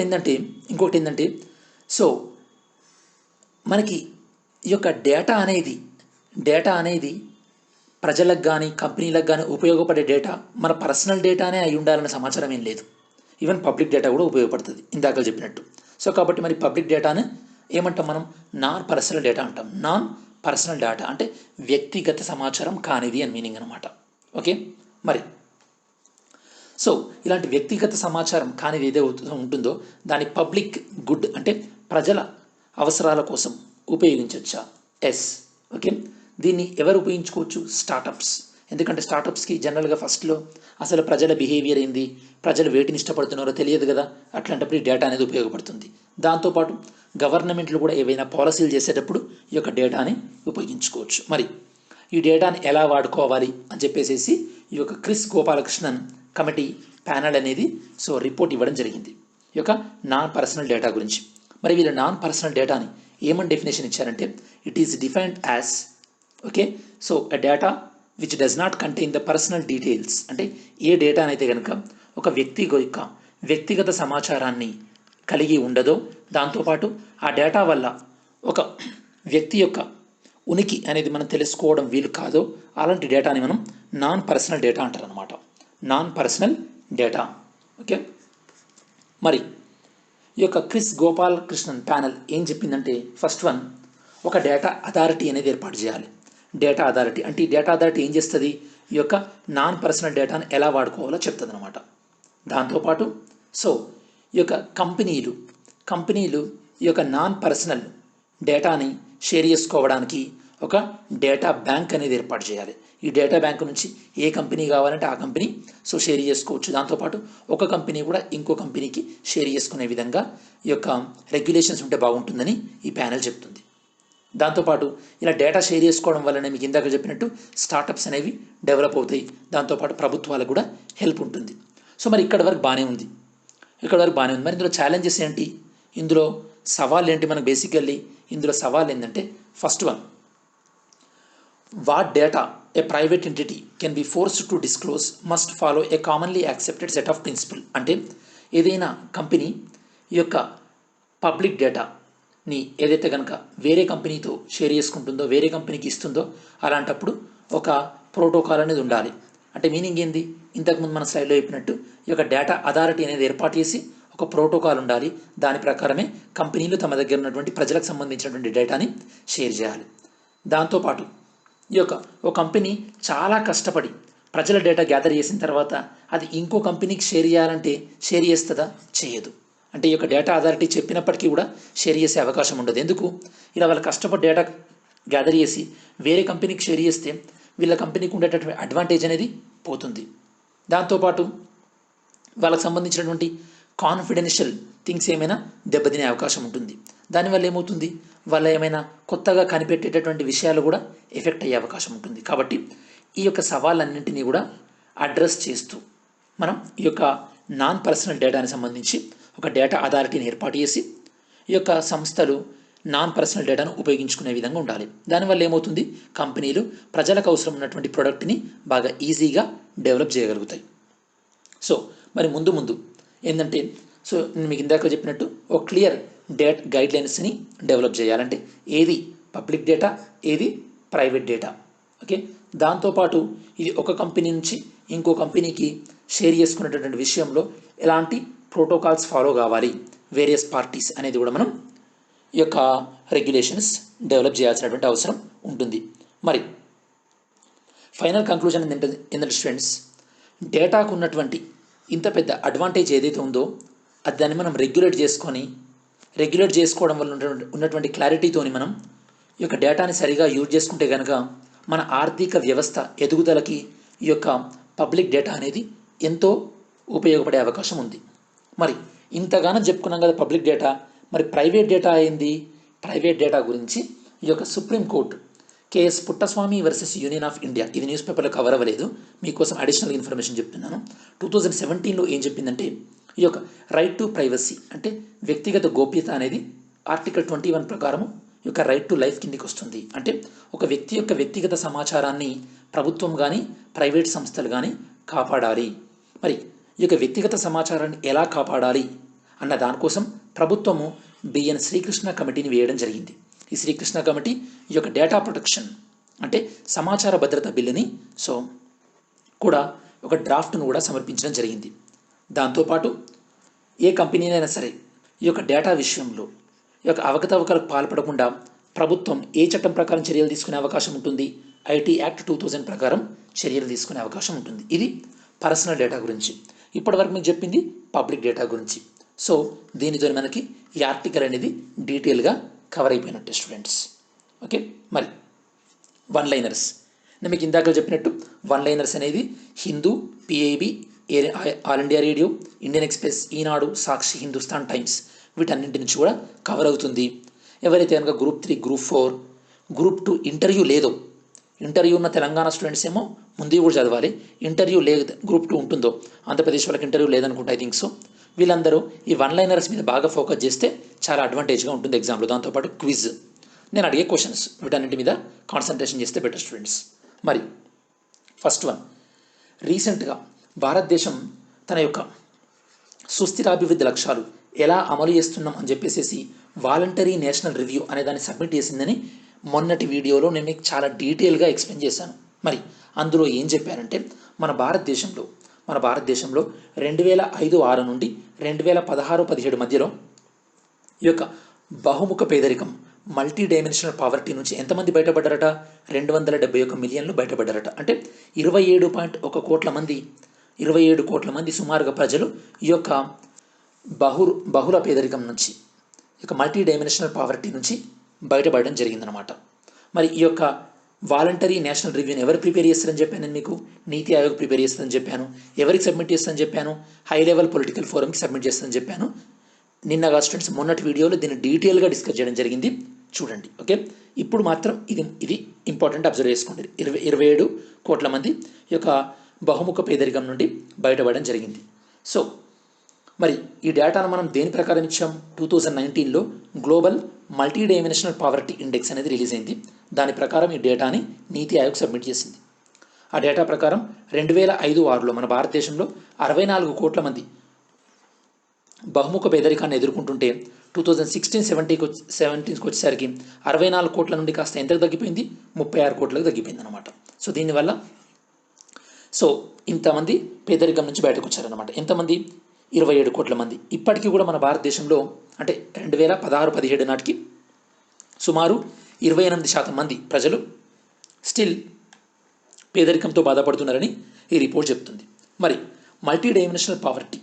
ఇంకొకటి ఏంటంటే సో మనకి ఈ యొక్క డేటా అనేది ప్రజలకు కానీ కంపెనీలకు కానీ ఉపయోగపడే డేటా మన పర్సనల్ డేటానే అయి ఉండాలన్న సమాచారం ఏం లేదు. ఈవెన్ పబ్లిక్ డేటా కూడా ఉపయోగపడుతుంది ఇందాక చెప్పినట్టు. సో కాబట్టి మరి పబ్లిక్ డేటాను ఏమంటాం మనం? నాన్ పర్సనల్ డేటా అంటాం. నాన్ పర్సనల్ డేటా అంటే వ్యక్తిగత సమాచారం కానిది అని మీనింగ్ అనమాట. ఓకే, మరి సో ఇలాంటి వ్యక్తిగత సమాచారం కానిది ఏదైతే ఉంటుందో దాని పబ్లిక్ గుడ్ అంటే ప్రజల అవసరాల కోసం ఉపయోగించవచ్చా? ఎస్. ఓకే, దీన్ని ఎవరు ఉపయోగించుకోవచ్చు? స్టార్టప్స్. ఎందుకంటే స్టార్టప్స్కి జనరల్గా ఫస్ట్లో అసలు ప్రజల బిహేవియర్ ఏంది, ప్రజలు వేటిని ఇష్టపడుతున్నారో తెలియదు కదా, అట్లాంటప్పుడు ఈ డేటా అనేది ఉపయోగపడుతుంది. దాంతోపాటు గవర్నమెంట్లు కూడా ఏవైనా పాలసీలు చేసేటప్పుడు ఈ యొక్క డేటాని ఉపయోగించుకోవచ్చు. మరి ఈ డేటాని ఎలా వాడుకోవాలి అని చెప్పేసి ఈ యొక్క క్రిస్ గోపాలకృష్ణన్ కమిటీ ప్యానల్ అనేది సో రిపోర్ట్ ఇవ్వడం జరిగింది ఈ యొక్క నాన్ పర్సనల్ డేటా గురించి. మరి వీళ్ళు నాన్ పర్సనల్ డేటాని ఏమని డెఫినేషన్ ఇచ్చారంటే, it is defined as okay so a data which does not contain the personal details. అంటే ఏ డేటానైతే కనుక ఒక వ్యక్తి యొక్క వ్యక్తిగత సమాచారాన్ని కలిగి ఉండదో, దాంతోపాటు ఆ డేటా వల్ల ఒక వ్యక్తి యొక్క ఉనికి అనేది మనం తెలుసుకోవడం వీలు కాదో అలాంటి డేటాని మనం నాన్ పర్సనల్ డేటా అంటారు అనమాట. Non personal data. ఓకే, మరి ఈ యొక్క క్రిస్ గోపాలకృష్ణన్ ప్యానల్ ఏం చెప్పిందంటే, ఫస్ట్ వన్, ఒక డేటా అథారిటీ అనేది ఏర్పాటు చేయాలి. డేటా అథారిటీ అంటే ఈ డేటా అథారిటీ ఏం చేస్తుంది, ఈ యొక్క నాన్ పర్సనల్ డేటాను ఎలా వాడుకోవాలో చెప్తుంది అనమాట. దాంతోపాటు సో ఈ యొక్క కంపెనీలు ఈ యొక్క నాన్ పర్సనల్ డేటాని షేర్ చేసుకోవడానికి ఒక డేటా బ్యాంక్ అనేది ఏర్పాటు చేయాలి. ఈ డేటా బ్యాంక్ నుంచి ఏ కంపెనీ కావాలంటే ఆ కంపెనీ సో షేర్ చేసుకోవచ్చు. దాంతోపాటు ఒక కంపెనీ కూడా ఇంకో కంపెనీకి షేర్ చేసుకునే విధంగా ఈ యొక్క రెగ్యులేషన్స్ ఉంటే బాగుంటుందని ఈ ప్యానెల్ చెప్తుంది. దాంతోపాటు ఇలా డేటా షేర్ చేసుకోవడం వల్లనే మీకు ఇందాక చెప్పినట్టు స్టార్టప్స్ అనేవి డెవలప్ అవుతాయి. దాంతోపాటు ప్రభుత్వాలకు కూడా హెల్ప్ ఉంటుంది. సో మరి ఇక్కడ వరకు బాగానే ఉంది. మరి ఇందులో ఛాలెంజెస్ ఏంటి, ఇందులో సవాళ్ళు ఏంటి? మనకు బేసికల్లీ ఇందులో సవాల్ ఏంటంటే first one, what data a private entity can be forced to disclose must follow a commonly accepted set of principle. అంటే ఏదైనా కంపెనీ ఈ యొక్క పబ్లిక్ డేటాని ఏదైతే కనుక వేరే కంపెనీతో షేర్ చేసుకుంటుందో, వేరే కంపెనీకి ఇస్తుందో, అలాంటప్పుడు ఒక ప్రోటోకాల్ అనేది ఉండాలి. అంటే మీనింగ్ ఏంది, ఇంతకుముందు మన స్లైడ్లో చెప్పినట్టు ఈ యొక్క డేటా అథారిటీ అనేది ఏర్పాటు చేసి ఒక ప్రోటోకాల్ ఉండాలి. దాని ప్రకారమే కంపెనీలు తమ దగ్గర ఉన్నటువంటి ప్రజలకు సంబంధించినటువంటి డేటాని షేర్ చేయాలి. దాంతోపాటు ఈ యొక్క ఒక కంపెనీ చాలా కష్టపడి ప్రజల డేటా గ్యాదర్ చేసిన తర్వాత అది ఇంకో కంపెనీకి షేర్ చేయాలంటే షేర్ చేస్తుందా? చేయదు. అంటే ఈ యొక్క డేటా అథారిటీ చెప్పినప్పటికీ కూడా షేర్ చేసే అవకాశం ఉండదు. ఎందుకు? ఇలా వాళ్ళు కష్టపడి డేటా గ్యాదర్ చేసి వేరే కంపెనీకి షేర్ చేస్తే వీళ్ళ కంపెనీకి ఉండేటటువంటి అడ్వాంటేజ్ అనేది పోతుంది. దాంతోపాటు వాళ్ళకి సంబంధించినటువంటి కాన్ఫిడెన్షియల్ థింగ్స్ ఏమైనా దెబ్బతినే అవకాశం ఉంటుంది. దానివల్ల ఏమవుతుంది, వాళ్ళ ఏమైనా కొత్తగా కనిపెట్టేటటువంటి విషయాలు కూడా ఎఫెక్ట్ అయ్యే అవకాశం ఉంటుంది. కాబట్టి ఈ యొక్క సవాళ్ళన్నింటినీ కూడా అడ్రస్ చేస్తూ మనం ఈ యొక్క నాన్ పర్సనల్ డేటాని సంబంధించి ఒక డేటా అథారిటీని ఏర్పాటు చేసి ఈ యొక్క సంస్థలు నాన్ పర్సనల్ డేటాను ఉపయోగించుకునే విధంగా ఉండాలి. దానివల్ల ఏమవుతుంది, కంపెనీలు ప్రజలకు అవసరం ఉన్నటువంటి ప్రోడక్ట్ని బాగా ఈజీగా డెవలప్ చేయగలుగుతాయి. సో మరి ముందు ఏంటంటే సో నేను మీకు ఇందాక చెప్పినట్టు ఒక క్లియర్ గైడ్లైన్స్ని డెవలప్ చేయాలంటే ఏది పబ్లిక్ డేటా, ఏది ప్రైవేట్ డేటా. ఓకే, దాంతోపాటు ఇది ఒక కంపెనీ నుంచి ఇంకో కంపెనీకి షేర్ చేసుకునేటటువంటి విషయంలో ఎలాంటి ప్రోటోకాల్స్ ఫాలో కావాలి, వేరియస్ పార్టీస్ అనేది కూడా మనం ఈ యొక్క రెగ్యులేషన్స్ డెవలప్ చేయాల్సినటువంటి అవసరం ఉంటుంది. మరి ఫైనల్ కంక్లూజన్ ఏంటంటే స్టూడెంట్స్, డేటాకు ఉన్నటువంటి ఇంత పెద్ద అడ్వాంటేజ్ ఏదైతే ఉందో అది దాన్ని మనం రెగ్యులేట్ చేసుకోవడం వల్ల ఉన్నటువంటి క్లారిటీతోని మనం ఈ యొక్క డేటాని సరిగా యూజ్ చేసుకుంటే కనుక మన ఆర్థిక వ్యవస్థ ఎదుగుదలకి ఈ యొక్క పబ్లిక్ డేటా అనేది ఎంతో ఉపయోగపడే అవకాశం ఉంది. మరి ఇంతగానో చెప్పుకున్నాం కదా పబ్లిక్ డేటా, మరి ప్రైవేట్ డేటా అయింది. ప్రైవేట్ డేటా గురించి ఈ యొక్క supreme court KS Puttaswamy versus union of India, ఇది న్యూస్ పేపర్లో కవర్ అవ్వలేదు, మీకోసం అడిషనల్ ఇన్ఫర్మేషన్ చెప్తున్నాను. 2017లో ఏం చెప్పిందంటే ఈ యొక్క రైట్ టు ప్రైవసీ అంటే వ్యక్తిగత గోప్యత అనేది ఆర్టికల్ 21 ప్రకారము ఈ యొక్క రైట్ టు లైఫ్ కిందికి వస్తుంది. అంటే ఒక వ్యక్తి యొక్క వ్యక్తిగత సమాచారాన్ని ప్రభుత్వం కానీ ప్రైవేట్ సంస్థలు కానీ కాపాడాలి. మరి ఈ యొక్క వ్యక్తిగత సమాచారాన్ని ఎలా కాపాడాలి అన్న దానికోసం ప్రభుత్వము బిఎన్ శ్రీకృష్ణ కమిటీని వేయడం జరిగింది. ఈ శ్రీకృష్ణ కమిటీ ఈ యొక్క డేటా ప్రొటెక్షన్ అంటే సమాచార భద్రత బిల్లుని సో కూడా ఒక డ్రాఫ్ట్ను కూడా సమర్పించడం జరిగింది. దాంతోపాటు ఏ కంపెనీనైనా సరే ఈ యొక్క డేటా విషయంలో ఈ యొక్క అవకతవకలకు పాల్పడకుండా ప్రభుత్వం ఏ చట్టం ప్రకారం చర్యలు తీసుకునే అవకాశం ఉంటుంది, ఐటీ యాక్ట్ 2000 ప్రకారం చర్యలు తీసుకునే అవకాశం ఉంటుంది. ఇది పర్సనల్ డేటా గురించి. ఇప్పటివరకు మీకు చెప్పింది పబ్లిక్ డేటా గురించి. సో దీనితో మనకి ఈ ఆర్టికల్ అనేది డీటెయిల్గా కవర్ అయిపోయినట్టే స్టూడెంట్స్. ఓకే, మరి వన్ లైనర్స్ నేను మీకు ఇందాక చెప్పినట్టు వన్ లైనర్స్ అనేది Hindu, PIB, all India radio, Indian Express, Eenadu, Sakshi, Hindustan Times వీటన్నింటి నుంచి కూడా కవర్ అవుతుంది. ఎవరైతే కనుక గ్రూప్ 3, గ్రూప్ 4, గ్రూప్ 2 ఇంటర్వ్యూ లేదో, ఇంటర్వ్యూ ఉన్న తెలంగాణ స్టూడెంట్స్ ఏమో ముందు కూడా చదవాలి, ఇంటర్వ్యూ లేదు గ్రూప్ 2 ఉంటుందో ఆంధ్రప్రదేశ్ వాళ్ళకి ఇంటర్వ్యూ లేదనుకుంటా ఐ థింక్ సో, వీళ్ళందరూ ఈ వన్ లైనర్స్ మీద బాగా ఫోకస్ చేస్తే చాలా అడ్వాంటేజ్గా ఉంటుంది ఎగ్జామ్లో. దాంతోపాటు క్విజ్, నేను అడిగే క్వశ్చన్స్ వీటన్నింటి మీద కాన్సన్ట్రేషన్ చేస్తే బెటర్ స్టూడెంట్స్. మరి ఫస్ట్ వన్, రీసెంట్గా భారతదేశం తన యొక్క సుస్థిరాభివృద్ధి లక్ష్యాలు ఎలా అమలు చేస్తున్నాం అని చెప్పేసి వాలంటరీ నేషనల్ రివ్యూ అనే దాన్ని సబ్మిట్ చేసిందని మొన్నటి వీడియోలో నేను మీకు చాలా డీటెయిల్గా ఎక్స్ప్లెయిన్ చేశాను. మరి అందులో ఏం చెప్పారంటే మన భారతదేశంలో 2005-6 నుండి 2016-17 మధ్యలో ఈ యొక్క బహుముఖ పేదరికం మల్టీ డైమెన్షనల్ పావర్టీ నుంచి ఎంతమంది బయటపడ్డారట? 271 మిలియన్లు బయటపడ్డారట. అంటే 27.1 కోట్ల మంది 27 కోట్ల మంది సుమారుగా ప్రజలు ఈ యొక్క బహుళ పేదరికం నుంచి, ఈ యొక్క మల్టీ డైమెన్షనల్ పావర్టీ నుంచి బయటపడడం జరిగిందనమాట. మరి ఈ యొక్క వాలంటరీ నేషనల్ రివ్యూని ఎవరు ప్రిపేర్ చేస్తారని చెప్పాను? నేను మీకు నీతి ఆయోగ్ ప్రిపేర్ చేస్తుందని చెప్పాను. ఎవరికి సబ్మిట్ చేస్తానని చెప్పాను? హై లెవెల్ పొలిటికల్ ఫోరంకి సబ్మిట్ చేస్తానని చెప్పాను. నిన్నగా స్టూడెంట్స్ మొన్నటి వీడియోలో దీన్ని డీటెయిల్గా డిస్కస్ చేయడం జరిగింది, చూడండి. ఓకే, ఇప్పుడు మాత్రం ఇది ఇంపార్టెంట్, అబ్జర్వ్ చేసుకోండి. 27 కోట్ల మంది ఈ యొక్క బహుముఖ పేదరికం నుండి బయటపడడం జరిగింది. సో మరి ఈ డేటాను మనం దేని ప్రకారం ఇచ్చాం? 2019లో global multi dimensional poverty index అనేది రిలీజ్ అయింది. దాని ప్రకారం ఈ డేటాని నీతి ఆయోగ్ సబ్మిట్ చేసింది. ఆ డేటా ప్రకారం 2005-6లో మన భారతదేశంలో 64 కోట్ల మంది బహుముఖ పేదరికాన్ని ఎదుర్కొంటుంటే 2016-17కి వచ్చేసరికి 64 కోట్ల నుండి కాస్త ఎంతకు తగ్గిపోయింది? 36 కోట్లకు తగ్గిపోయింది అనమాట. సో దీనివల్ల ఇంతమంది పేదరికం నుంచి బయటకు వచ్చారనమాట. ఎంతమంది? 27 కోట్ల మంది. ఇప్పటికీ కూడా మన భారతదేశంలో అంటే 2016-17 నాటికి సుమారు 28% మంది ప్రజలు స్టిల్ పేదరికంతో బాధపడుతున్నారని ఈ రిపోర్ట్ చెప్తుంది. మరి మల్టీ డైమెన్షనల్ పావర్టీ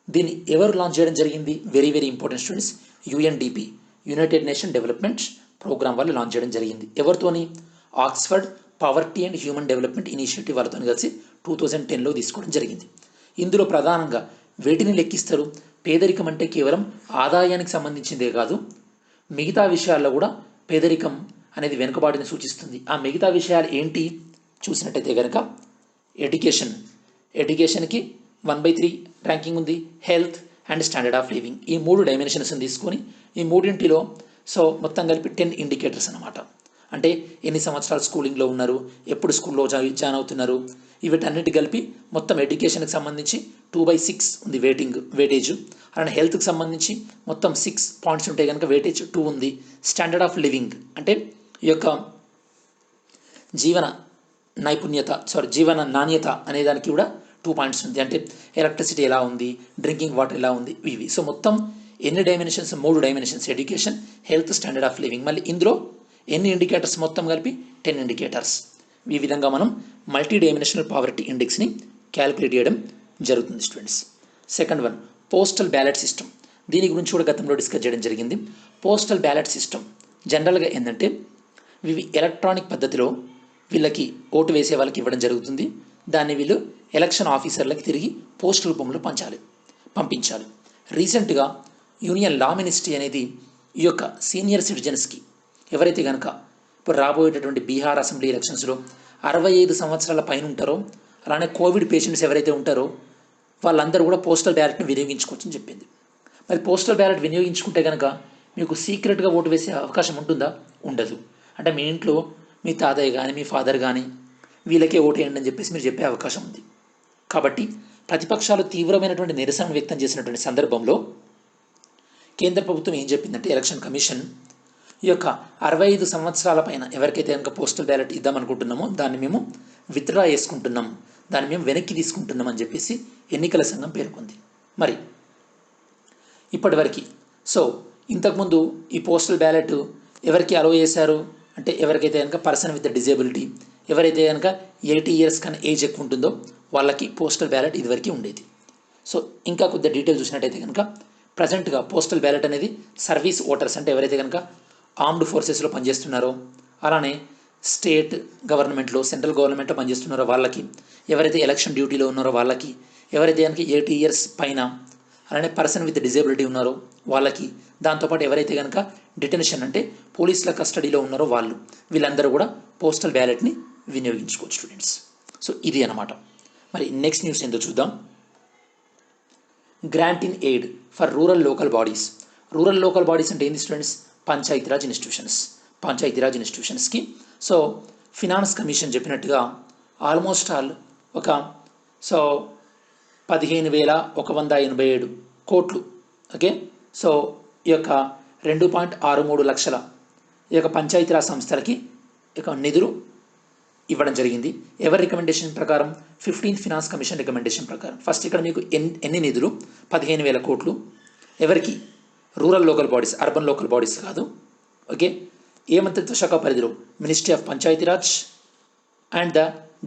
దీన్ని ఎవరు లాంచ్ చేయడం జరిగింది? Very very important students, UNDP united nation development programme వాళ్ళు లాంచ్ చేయడం జరిగింది. ఎవరితోని? Oxford poverty and human development initiative వాళ్ళతో కలిసి 2010లో తీసుకోవడం జరిగింది. ఇందులో ప్రధానంగా వేటిని లెక్కిస్తారు? పేదరికం అంటే కేవలం ఆదాయానికి సంబంధించిందే కాదు, మిగతా విషయాల్లో కూడా పేదరికం అనేది వెనుకబాటుని సూచిస్తుంది. ఆ మిగతా విషయాలు ఏంటి చూసినట్టయితే కనుక ఎడ్యుకేషన్కి 1/3 ర్యాంకింగ్ ఉంది, health and standard of living, ఈ 3 డైమెన్షన్స్ని తీసుకొని ఈ మూడింటిలో మొత్తం కలిపి 10 ఇండికేటర్స్ అనమాట. అంటే ఎన్ని సంవత్సరాలు స్కూలింగ్లో ఉన్నారు, ఎప్పుడు స్కూల్లో జాయిన్ అవుతున్నారు, వీటన్నిటి కలిపి మొత్తం ఎడ్యుకేషన్కి సంబంధించి 2/6 ఉంది వెయిటేజ్. అలానే హెల్త్కి సంబంధించి మొత్తం 6 పాయింట్స్ ఉంటాయి కనుక వెయిటేజ్ 2 ఉంది. స్టాండర్డ్ ఆఫ్ లివింగ్ అంటే ఈ యొక్క జీవన నాణ్యత అనే దానికి కూడా 2 పాయింట్స్ ఉంది. అంటే ఎలక్ట్రిసిటీ ఎలా ఉంది, డ్రింకింగ్ వాటర్ ఎలా ఉంది, ఇవి. మొత్తం ఎన్ని dimensions? 3 dimensions, education, health, standard of living. మళ్ళీ ఇందులో ఎన్ని ఇండికేటర్స్? మొత్తం కలిపి 10 ఇండికేటర్స్. ఈ విధంగా మనం మల్టీ డైమెన్షనల్ పావర్టీ ఇండెక్స్ని క్యాలిక్యులేట్ చేయడం జరుగుతుంది students. Second one, postal ballot system. దీని గురించి కూడా గతంలో డిస్కస్ చేయడం జరిగింది. పోస్టల్ బ్యాలెట్ సిస్టమ్ జనరల్గా ఏంటంటే ఇవి ఎలక్ట్రానిక్ పద్ధతిలో వీళ్ళకి ఓటు వేసే వాళ్ళకి ఇవ్వడం జరుగుతుంది. దాన్ని వీళ్ళు ఎలక్షన్ ఆఫీసర్లకి తిరిగి పోస్ట్ రూపంలో పంపించాలి. రీసెంట్గా యూనియన్ లా మినిస్ట్రీ అనేది ఈ యొక్క సీనియర్ సిటిజన్స్కి ఎవరైతే కనుక ఇప్పుడు రాబోయేటటువంటి బీహార్ అసెంబ్లీ ఎలక్షన్స్లో 65 సంవత్సరాల పైన ఉంటారో, అలానే కోవిడ్ పేషెంట్స్ ఎవరైతే ఉంటారో వాళ్ళందరూ కూడా పోస్టల్ బ్యాలెట్ని వినియోగించుకోవచ్చని చెప్పింది. మరి పోస్టల్ బ్యాలెట్ వినియోగించుకుంటే కనుక మీకు సీక్రెట్గా ఓటు వేసే అవకాశం ఉంటుందా? ఉండదు. అంటే మీ ఇంట్లో మీ తాతయ్య కానీ మీ ఫాదర్ కానీ వీళ్ళకే ఓటు వేయండి అని చెప్పేసి మీరు చెప్పే అవకాశం ఉంది. కాబట్టి ప్రతిపక్షాలు తీవ్రమైనటువంటి నిరసన వ్యక్తం చేసినటువంటి సందర్భంలో కేంద్ర ప్రభుత్వం ఏం చెప్పిందంటే, ఎలక్షన్ కమిషన్ ఈ యొక్క 65 సంవత్సరాల పైన ఎవరికైతే కనుక పోస్టల్ బ్యాలెట్ ఇద్దామనుకుంటున్నామో దాన్ని మేము విత్డ్రా చేసుకుంటున్నాం, దాన్ని మేము వెనక్కి తీసుకుంటున్నాం అని చెప్పేసి ఎన్నికల సంఘం పేర్కొంది. మరి ఇప్పటివరకు ఇంతకుముందు ఈ పోస్టల్ బ్యాలెట్ ఎవరికి అలో చేశారు అంటే, ఎవరికైతే కనుక పర్సన్ విత్ డిజేబిలిటీ, ఎవరైతే కనుక 80 ఇయర్స్ కన్నా ఏజ్ ఎక్కువ ఉంటుందో వాళ్ళకి పోస్టల్ బ్యాలెట్ ఇదివరకు ఉండేది. ఇంకా కొద్దిగా డీటెయిల్ చూసినట్టయితే కనుక ప్రజెంట్గా పోస్టల్ బ్యాలెట్ అనేది సర్వీస్ ఓటర్స్ అంటే ఎవరైతే కనుక ఆర్మ్డ్ ఫోర్సెస్లో పనిచేస్తున్నారో, అలానే స్టేట్ గవర్నమెంట్లో సెంట్రల్ గవర్నమెంట్లో పనిచేస్తున్నారో వాళ్ళకి, ఎవరైతే ఎలక్షన్ డ్యూటీలో ఉన్నారో వాళ్ళకి, ఎవరైతే కనుక 80 ఇయర్స్ పైన, అలానే పర్సన్ విత్ డిజేబిలిటీ ఉన్నారో వాళ్ళకి, దాంతోపాటు ఎవరైతే కనుక డిటెన్షన్ అంటే పోలీసుల కస్టడీలో ఉన్నారో వీళ్ళందరూ కూడా పోస్టల్ బ్యాలెట్ని వినియోగించుకోవచ్చు స్టూడెంట్స్. ఇది అన్నమాట. మరి నెక్స్ట్ న్యూస్ ఏందో చూద్దాం. Grant in aid for rural local bodies. Rural local bodies అంటే ఏంది స్టూడెంట్స్? పంచాయతీరాజ్ ఇన్స్టిట్యూషన్స్కి ఫినాన్స్ కమిషన్ చెప్పినట్టుగా ఆల్మోస్ట్ ఆల్ ఒక 15,187 కోట్లు. ఓకే, ఈ యొక్క 2.63 లక్షల ఈ యొక్క పంచాయతీరాజ్ సంస్థలకి నిధులు ఇవ్వడం జరిగింది. ఎవరి రికమెండేషన్ ప్రకారం? 15th ఫినాన్స్ కమిషన్ రికమెండేషన్ ప్రకారం. ఫస్ట్ ఇక్కడ మీకు ఎన్ని నిధులు? 15,000 కోట్లు. ఎవరికి? Rural local bodies, urban local bodies కాదు. ఓకే, ఏ మంత్రిత్వ శాఖ పరిధిలో? Ministry of Panchayati Raj and the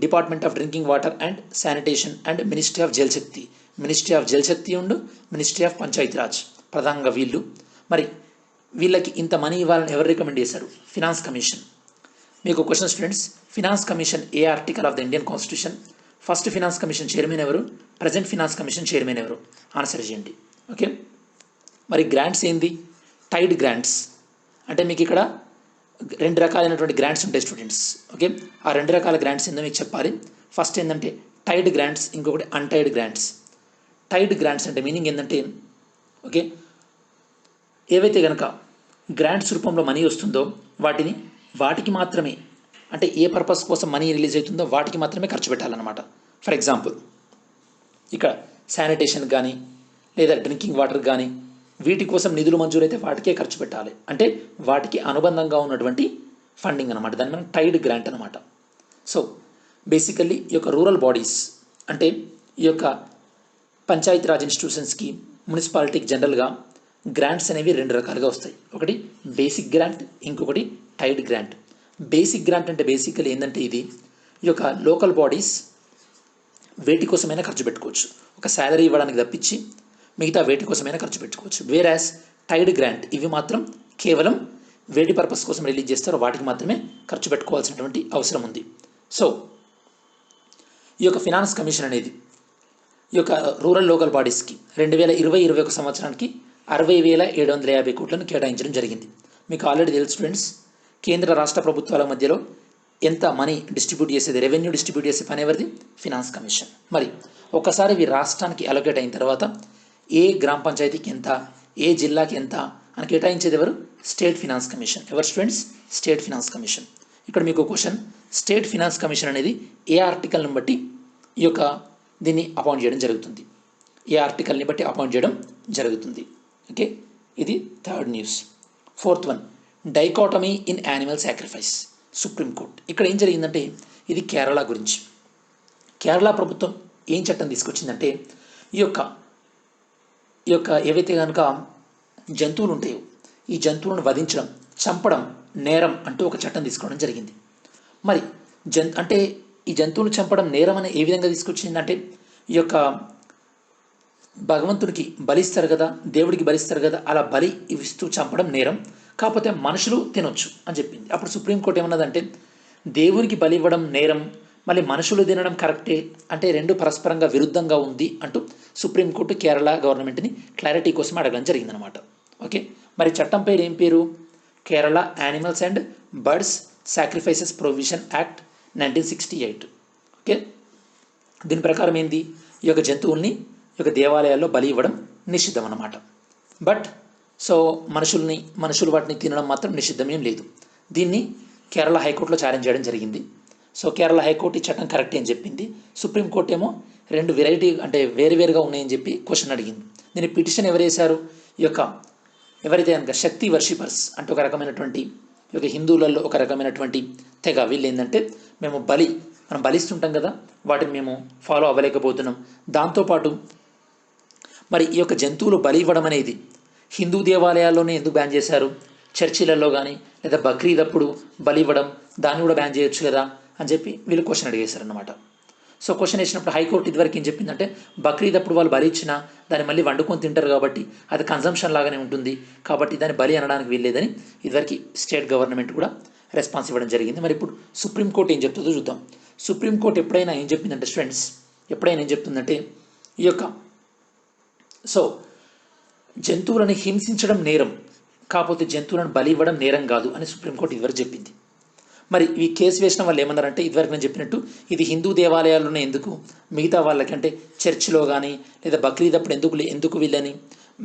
department of drinking water and sanitation and ministry of Jal Shakti. Ministry of Jal Shakti ఉండు, మినిస్ట్రీ ఆఫ్ పంచాయతీరాజ్ ప్రధానంగా వీళ్ళు. మరి వీళ్ళకి ఇంత మనీ ఇవ్వాలని ఎవరు రికమెండ్ చేశారు? Finance commission. మీకు క్వశ్చన్ స్టూడెంట్స్, ఫినాన్స్ కమిషన్ ఏ article of the Indian constitution? First finance commission chairman ఎవరు? ప్రజెంట్ ఫినాన్స్ కమిషన్ చైర్మన్ ఎవరు? ఆన్సర్ చేయండి. ఓకే, మరి గ్రాంట్స్ ఏంది? Tied grants. అంటే మీకు ఇక్కడ రెండు రకాలైనటువంటి గ్రాంట్స్ ఉంటాయి స్టూడెంట్స్. ఓకే, ఆ రెండు రకాల గ్రాంట్స్ ఏందో మీకు చెప్పాలి. ఫస్ట్ ఏంటంటే టైడ్ గ్రాంట్స్, ఇంకొకటి అన్టైడ్ గ్రాంట్స్. టైడ్ గ్రాంట్స్ అంటే మీనింగ్ ఏంటంటే, ఓకే, ఏవైతే కనుక గ్రాంట్స్ రూపంలో మనీ వస్తుందో వాటికి మాత్రమే, అంటే ఏ పర్పస్ కోసం మనీ రిలీజ్ అవుతుందో వాటికి మాత్రమే ఖర్చు పెట్టాలన్నమాట. ఫర్ ఎగ్జాంపుల్ ఇక్కడ శానిటేషన్ కానీ లేదా డ్రింకింగ్ వాటర్ కానీ వీటి కోసం నిధులు మంజూరైతే వాటికే ఖర్చు పెట్టాలి. అంటే వాటికి అనుబంధంగా ఉన్నటువంటి ఫండింగ్ అనమాట. దాన్ని మనం టైడ్ గ్రాంట్ అనమాట. సో బేసికల్లీ ఈ యొక్క రూరల్ బాడీస్ అంటే ఈ యొక్క పంచాయతీరాజ్ ఇన్స్టిట్యూషన్స్కి, మున్సిపాలిటీకి జనరల్గా గ్రాంట్స్ అనేవి రెండు రకాలుగా వస్తాయి. ఒకటి బేసిక్ గ్రాంట్, ఇంకొకటి టైడ్ గ్రాంట్. బేసిక్ గ్రాంట్ అంటే బేసికల్లీ ఏంటంటే ఇది ఈ యొక్క లోకల్ బాడీస్ వేటి కోసమైనా ఖర్చు పెట్టుకోవచ్చు, ఒక శాలరీ ఇవ్వడానికి తప్పించి మిగతా వేటి కోసమైనా ఖర్చు పెట్టుకోవచ్చు. వేరాస్ టైడ్ గ్రాంట్ ఇవి మాత్రం కేవలం వేటి పర్పస్ కోసం రిలీజ్ చేస్తారో వాటికి మాత్రమే ఖర్చు పెట్టుకోవాల్సినటువంటి అవసరం ఉంది. సో ఈ యొక్క ఫినాన్స్ కమిషన్ అనేది ఈ యొక్క రూరల్ లోకల్ బాడీస్కి 2020-21 సంవత్సరానికి 60,750 కోట్లను కేటాయించడం జరిగింది. మీకు ఆల్రెడీ తెలుసు స్టూడెంట్స్, కేంద్ర రాష్ట్ర ప్రభుత్వాల మధ్యలో ఎంత మనీ డిస్ట్రిబ్యూట్ చేసేది, రెవెన్యూ డిస్ట్రిబ్యూట్ చేసే పని ఎవరిది? Finance commission. మరి ఒకసారి ఇవి రాష్ట్రానికి అలొకేట్ అయిన తర్వాత ఏ గ్రామ పంచాయతీకి ఎంత, ఏ జిల్లాకి ఎంత అని కేటాయించేది ఎవరు? State finance commission. ఎవరు స్టూడెంట్స్? State finance commission. ఇక్కడ మీకు క్వశ్చన్, స్టేట్ ఫినాన్స్ కమిషన్ అనేది ఏ ఆర్టికల్ని బట్టి ఈ యొక్క దీన్ని అపాయింట్ చేయడం జరుగుతుంది? ఏ ఆర్టికల్ని బట్టి అపాయింట్ చేయడం జరుగుతుంది? ఓకే, ఇది third news. Fourth one, dichotomy in animal sacrifice, supreme court. ఇక్కడ ఏం జరిగిందంటే ఇది కేరళ గురించి. కేరళ ప్రభుత్వం ఏం చట్టం తీసుకొచ్చిందంటే ఈ యొక్క ఏవైతే కనుక జంతువులు ఉంటాయో ఈ జంతువులను వధించడం, చంపడం నేరం అంటూ ఒక చట్టం తీసుకోవడం జరిగింది. మరి అంటే ఈ జంతువులను చంపడం నేరం అని ఏ విధంగా తీసుకొచ్చిందంటే ఈ యొక్క భగవంతుడికి బలిస్తారు కదా, దేవుడికి బలిస్తారు కదా, అలా బలి ఇస్తూ చంపడం నేరం, కాకపోతే మనుషులు తినొచ్చు అని చెప్పింది. అప్పుడు సుప్రీంకోర్టు ఏమన్నదంటే దేవునికి బలి ఇవ్వడం నేరం, మళ్ళీ మనుషులు తినడం కరెక్టే, అంటే రెండు పరస్పరంగా విరుద్ధంగా ఉంది అంటూ సుప్రీంకోర్టు కేరళ గవర్నమెంట్ని క్లారిటీ కోసం అడగడం జరిగిందనమాట. ఓకే, మరి చట్టం పేరు ఏం పేరు? Kerala animals and birds sacrifices provision act 1968. Okay, దీని ప్రకారం ఏంది? ఈ యొక్క జంతువుల్ని ఈ యొక్క దేవాలయాల్లో బలి ఇవ్వడం నిషిద్ధం అన్నమాట. బట్ సో మనుషులు వాటిని తినడం మాత్రం నిషిద్ధం ఏం లేదు. దీన్ని కేరళ హైకోర్టులో ఛాలెంజ్ చేయడం జరిగింది. సో కేరళ హైకోర్టు ఈ చట్టం కరెక్టే అని చెప్పింది. సుప్రీంకోర్టు ఏమో రెండు వెరైటీ అంటే వేరువేరుగా ఉన్నాయని చెప్పి క్వశ్చన్ అడిగింది. దీని పిటిషన్ ఎవరు వేశారు? ఈ యొక్క ఎవరైతే కనుక శక్తి వర్షిపర్స్ అంటే ఒక రకమైనటువంటి ఈ యొక్క హిందువులలో ఒక రకమైనటువంటి తెగ, వీళ్ళు ఏంటంటే మనం బలిస్తుంటాం కదా, వాటిని మేము ఫాలో అవ్వలేకపోతున్నాం. దాంతోపాటు మరి ఈ యొక్క జంతువులు బలి ఇవ్వడం అనేది హిందూ దేవాలయాల్లోనే ఎందుకు బ్యాన్ చేశారు? చర్చిలలో కానీ లేదా బక్రీద్ అప్పుడు బలి ఇవ్వడం దాన్ని కూడా బ్యాన్ చేయొచ్చు కదా అని చెప్పి వీళ్ళు క్వశ్చన్ అడిగేశారనమాట. సో క్వశ్చన్ వేసినప్పుడు హైకోర్టు ఇదివరకు ఏం చెప్పిందంటే బక్రీద్ అప్పుడు వాళ్ళు బలి ఇచ్చినా దాన్ని మళ్ళీ వండుకొని తింటారు కాబట్టి అది కన్జంప్షన్ లాగానే ఉంటుంది, కాబట్టి దాన్ని బలి అనడానికి వీల్లేదని ఇదివరకు స్టేట్ గవర్నమెంట్ కూడా రెస్పాన్స్ ఇవ్వడం జరిగింది. మరి ఇప్పుడు సుప్రీంకోర్టు ఏం చెప్తుందో చూద్దాం. సుప్రీంకోర్టు ఎప్పుడైనా ఏం చెప్పిందంటే స్టూడెంట్స్, ఏం చెప్తుందంటే ఈ యొక్క జంతువులను హింసించడం నేరం, కాకపోతే జంతువులను బలి ఇవ్వడం నేరం కాదు అని సుప్రీంకోర్టు ఇదివరకు చెప్పింది. మరి ఈ కేసు వేసిన వాళ్ళు ఏమన్నారంటే ఇదివరకు నేను చెప్పినట్టు ఇది హిందూ దేవాలయాల్లోనే ఎందుకు, మిగతా వాళ్ళకంటే చర్చిలో కానీ లేదా బక్రీద్ అప్పుడు ఎందుకు వీళ్ళని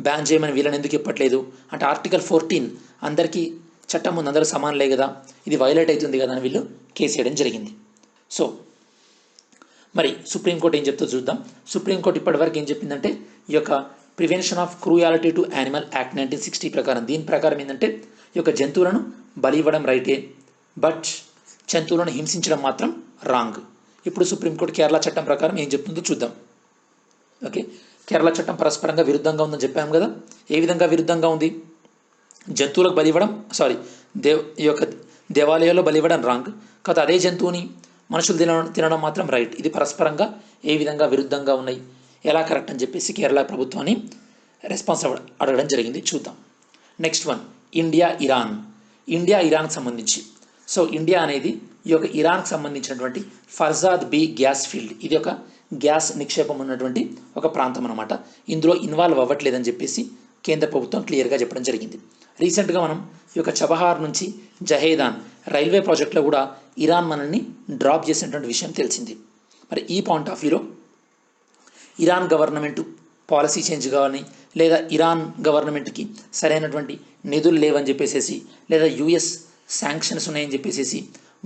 బ్యాన్ చేయమని వీళ్ళని ఎందుకు చెప్పట్లేదు అంటే ఆర్టికల్ 14 అందరికీ చట్టం ముందు అందరూ సమానలే కదా, ఇది వైలేట్ అవుతుంది కదా అని వీళ్ళు కేసు వేయడం జరిగింది. సో మరి సుప్రీంకోర్టు ఏం చెప్తుందో చూద్దాం. సుప్రీంకోర్టు ఇప్పటివరకు ఏం చెప్పిందంటే ఈ యొక్క prevention of cruelty to animal act 1960 ప్రకారం, దీని ప్రకారం ఏంటంటే ఈ యొక్క జంతువులను బలి ఇవ్వడం రైటే, బట్ జంతువులను హింసించడం మాత్రం రాంగ్. ఇప్పుడు సుప్రీంకోర్టు కేరళ చట్టం ప్రకారం ఏం చెప్తుందో చూద్దాం. ఓకే, కేరళ చట్టం పరస్పరంగా విరుద్ధంగా ఉందని చెప్పాము కదా. ఏ విధంగా విరుద్ధంగా ఉంది? ఈ యొక్క దేవాలయాల్లో బలి ఇవ్వడం రాంగ్, కాకపోతే అదే జంతువుని మనుషులు తినడం మాత్రం రైట్. ఇది పరస్పరంగా ఏ విధంగా విరుద్ధంగా ఉన్నాయి, ఎలా కరెక్ట్ అని చెప్పేసి కేరళ ప్రభుత్వాన్ని రెస్పాన్స్ అడగడం జరిగింది. చూద్దాం. నెక్స్ట్ వన్, ఇండియా ఇరాన్కి సంబంధించి. సో ఇండియా అనేది ఈ యొక్క ఇరాన్కి సంబంధించినటువంటి ఫర్జాద్ బి గ్యాస్ ఫీల్డ్, ఇది ఒక గ్యాస్ నిక్షేపం ఉన్నటువంటి ఒక ప్రాంతం అనమాట. ఇందులో ఇన్వాల్వ్ అవ్వట్లేదని చెప్పేసి కేంద్ర ప్రభుత్వం క్లియర్గా చెప్పడం జరిగింది. రీసెంట్గా మనం ఈ యొక్క చబహార్ నుంచి జహేదాన్ రైల్వే ప్రాజెక్ట్లో కూడా ఇరాన్ మనల్ని డ్రాప్ చేసినటువంటి విషయం తెలిసింది. మరి ఈ పాయింట్ ఆఫ్ వ్యూలో ఇరాన్ గవర్నమెంట్ పాలసీ చేంజ్ కావాలని, లేదా ఇరాన్ గవర్నమెంట్కి సరైనటువంటి నిధులు లేవని చెప్పేసి, లేదా యుఎస్ శాంక్షన్స్ ఉన్నాయని చెప్పేసి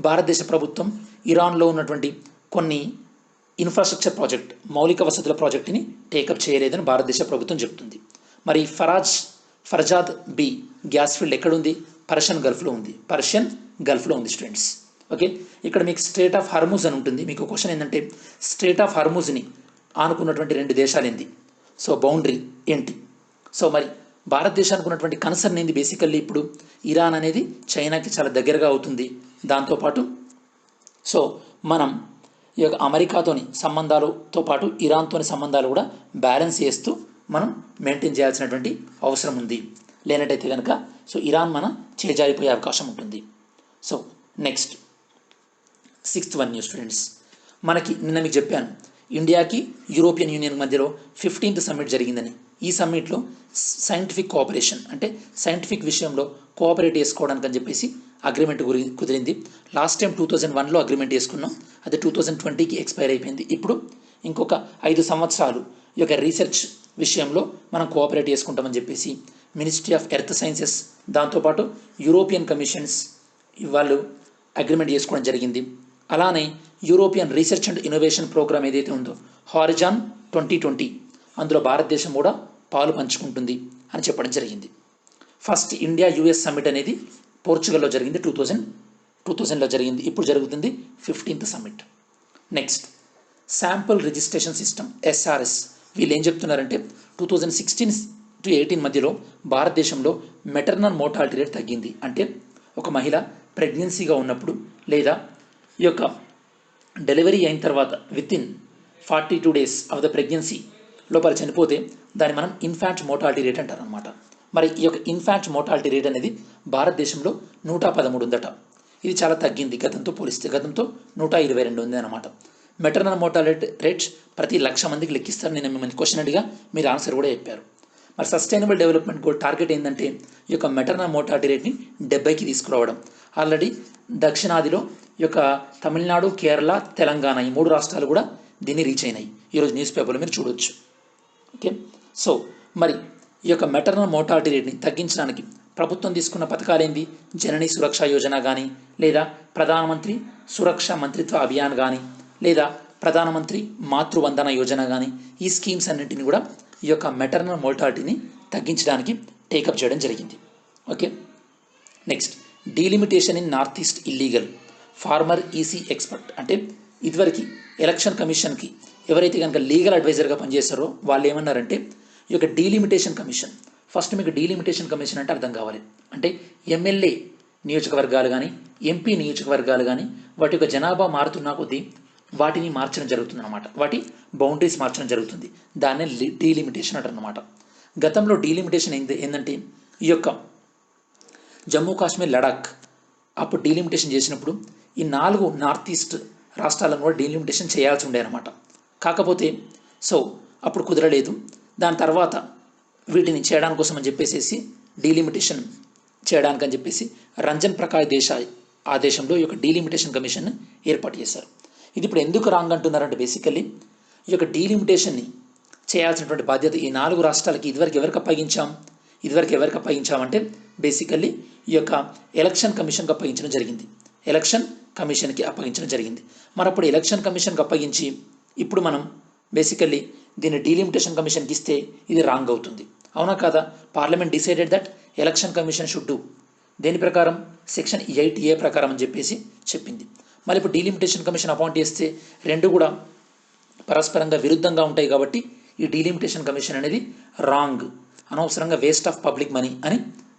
భారతదేశ ప్రభుత్వం ఇరాన్లో ఉన్నటువంటి కొన్ని ఇన్ఫ్రాస్ట్రక్చర్ ప్రాజెక్ట్, మౌలిక వసతుల ప్రాజెక్టుని టేకప్ చేయలేదని భారతదేశ ప్రభుత్వం చెబుతుంది. మరి ఫర్జాద్ బి గ్యాస్ ఫీల్డ్ ఎక్కడుంది? పర్షియన్ గల్ఫ్లో ఉంది స్టూడెంట్స్. ఓకే, ఇక్కడ మీకు స్ట్రేట్ ఆఫ్ హర్మూజ్ అని ఉంటుంది. మీకు క్వశ్చన్ ఏంటంటే స్ట్రేట్ ఆఫ్ హర్మూజ్ని ఆనుకున్నటువంటి 2 దేశాలు ఏంది? సో బౌండరీ ఏంటి? సో మరి భారతదేశానికి ఉన్నటువంటి కన్సర్న్ ఏంది? బేసికల్లీ ఇప్పుడు ఇరాన్ అనేది చైనాకి చాలా దగ్గరగా అవుతుంది. దాంతోపాటు సో మనం ఈ యొక్క అమెరికాతోని సంబంధాలతో పాటు ఇరాన్తోని సంబంధాలు కూడా బ్యాలెన్స్ చేస్తూ మనం మెయింటైన్ చేయాల్సినటువంటి అవసరం ఉంది. లేనట్టయితే కనుక సో ఇరాన్ మన చేజారిపోయే అవకాశం ఉంటుంది. So next 6th one news students. మనకి నిన్న మీకు చెప్పాను ఇండియాకి యూరోపియన్ యూనియన్ మధ్యలో 15th సమ్మిట్ జరిగిందని. ఈ సమ్మిట్లో సైంటిఫిక్ కోఆపరేషన్ అంటే సైంటిఫిక్ విషయంలో కోఆపరేట్ చేసుకోవడానికి అని చెప్పేసి అగ్రిమెంట్ కుదిరింది. లాస్ట్ టైం 2001లో అగ్రిమెంట్ చేసుకున్నాం, అది 2020కి ఎక్స్పైర్ అయిపోయింది. ఇప్పుడు ఇంకొక 5 సంవత్సరాలు ఈ యొక్క రీసెర్చ్ విషయంలో మనం కోఆపరేట్ చేసుకుంటామని చెప్పేసి మినిస్ట్రీ ఆఫ్ ఎర్త్ సైన్సెస్ దాంతోపాటు యూరోపియన్ కమిషన్స్ వాళ్ళు అగ్రిమెంట్ చేసుకోవడం జరిగింది. అలానే European research and innovation programme ఏదైతే ఉందో హారిజాన్ 2020, అందులో భారతదేశం కూడా పాలు పంచుకుంటుంది అని చెప్పడం జరిగింది. ఫస్ట్ ఇండియా యుఎస్ సమ్మిట్ అనేది పోర్చుగల్లో జరిగింది, 2000లో జరిగింది. ఇప్పుడు జరుగుతుంది 15th summit. Next sample registration system SRS. వీళ్ళు ఏం చెప్తున్నారంటే 2016 to 18 మధ్యలో భారతదేశంలో మెటర్నల్ మోర్టాలిటీ రేట్ తగ్గింది. అంటే ఒక మహిళ ప్రెగ్నెన్సీగా ఉన్నప్పుడు లేదా ఈ యొక్క డెలివరీ అయిన తర్వాత within 42 days of the pregnancy లోపల చనిపోతే దాన్ని మనం ఇన్ఫాంట్ మోర్టాలిటీ రేట్ అంటారనమాట. మరి ఈ యొక్క ఇన్ఫాంట్ మోర్టాలిటీ రేట్ అనేది భారతదేశంలో 113 ఉందట. ఇది చాలా తగ్గింది గతంతో పోలిస్తే. గతంతో 122 ఉంది అనమాట. మెటర్నల్ మోర్టాలిటీ రేట్ ప్రతి 1,00,000 మందికి లెక్కిస్తారు. నేను మిమ్మల్ని క్వశ్చన్ అడిగా మీరు ఆన్సర్ కూడా చెప్పారు. మరి సస్టైనబుల్ డెవలప్మెంట్ గోల్ టార్గెట్ ఏంటంటే ఈ యొక్క మెటర్నల్ మోర్టాలిటీ రేట్ని 70కి తీసుకురావడం. ఆల్రెడీ దక్షిణాదిలో ఈ యొక్క తమిళనాడు, కేరళ, తెలంగాణ ఈ 3 రాష్ట్రాలు కూడా దీన్ని రీచ్ అయినాయి. ఈరోజు న్యూస్ పేపర్లో మీరు చూడొచ్చు. ఓకే, సో మరి ఈ యొక్క మెటర్నల్ మోర్టాలిటీ రేట్ని తగ్గించడానికి ప్రభుత్వం తీసుకున్న పథకాలు ఏంది? జనని సురక్ష యోజన కానీ, లేదా ప్రధానమంత్రి సురక్ష మంత్రిత్వ అభియాన్ కానీ, లేదా ప్రధానమంత్రి మాతృవందన యోజన కానీ, ఈ స్కీమ్స్ అన్నింటినీ కూడా ఈ యొక్క మెటర్నల్ మోర్టాలిటీని తగ్గించడానికి టేకప్ చేయడం జరిగింది. Okay, next delimitation in north east illegal. Former EC expert అంటే ఇదివరకు ఎలక్షన్ కమిషన్కి ఎవరైతే కనుక లీగల్ అడ్వైజర్గా పనిచేస్తారో వాళ్ళు ఏమన్నారంటే ఈ యొక్క డీలిమిటేషన్ కమిషన్, ఫస్ట్ మీకు డీలిమిటేషన్ కమిషన్ అంటే అర్థం కావాలి. అంటే ఎమ్మెల్యే నియోజకవర్గాలు కానీ ఎంపీ నియోజకవర్గాలు కానీ వాటి యొక్క జనాభా మారుతున్నా కొద్దీ వాటిని మార్చడం జరుగుతుంది అనమాట. వాటి బౌండరీస్ మార్చడం జరుగుతుంది. దాన్నే డీలిమిటేషన్ అంటారు అనమాట. గతంలో డీలిమిటేషన్ ఏంటంటే ఈ యొక్క జమ్మూ కాశ్మీర్, లడాక్ అప్పుడు డీలిమిటేషన్ చేసినప్పుడు ఈ 4 నార్త్ ఈస్ట్ రాష్ట్రాలను కూడా డీలిమిటేషన్ చేయాల్సి ఉండే అనమాట. కాకపోతే సో అప్పుడు కుదరలేదు. దాని తర్వాత వీటిని చేయడానికి కోసం అని చెప్పేసి డీలిమిటేషన్ చేయడానికని చెప్పేసి రంజన్ ప్రకాష్ దేశాయ్ ఆదేశంలో ఈ యొక్క డీలిమిటేషన్ కమిషన్ ఏర్పాటు చేశారు. ఇది ఇప్పుడు ఎందుకు రాంగ్ అంటున్నారంటే బేసికల్లీ ఈ యొక్క డీలిమిటేషన్ని చేయాల్సినటువంటి బాధ్యత ఈ 4 రాష్ట్రాలకి ఇదివరకు ఎవరికి అప్పగించామంటే బేసికల్లీ ఈ యొక్క ఎలక్షన్ కమిషన్కి అప్పగించడం జరిగింది. మరి అప్పుడు ఎలక్షన్ కమిషన్కి అప్పగించి ఇప్పుడు మనం బేసికల్లీ దీన్ని డీలిమిటేషన్ కమిషన్కి ఇస్తే ఇది రాంగ్ అవుతుంది. అవునా కాదా? Parliament decided that election commission should do దేని ప్రకారం సెక్షన్ 8A ప్రకారం అని చెప్పేసి చెప్పింది. మరి ఇప్పుడు డీలిమిటేషన్ కమిషన్ అపాయింట్ చేస్తే 2 కూడా పరస్పరంగా విరుద్ధంగా ఉంటాయి. కాబట్టి ఈ డీలిమిటేషన్ కమిషన్ అనేది రాంగ్, అనవసరంగా వేస్ట్ ఆఫ్ పబ్లిక్ మనీ అని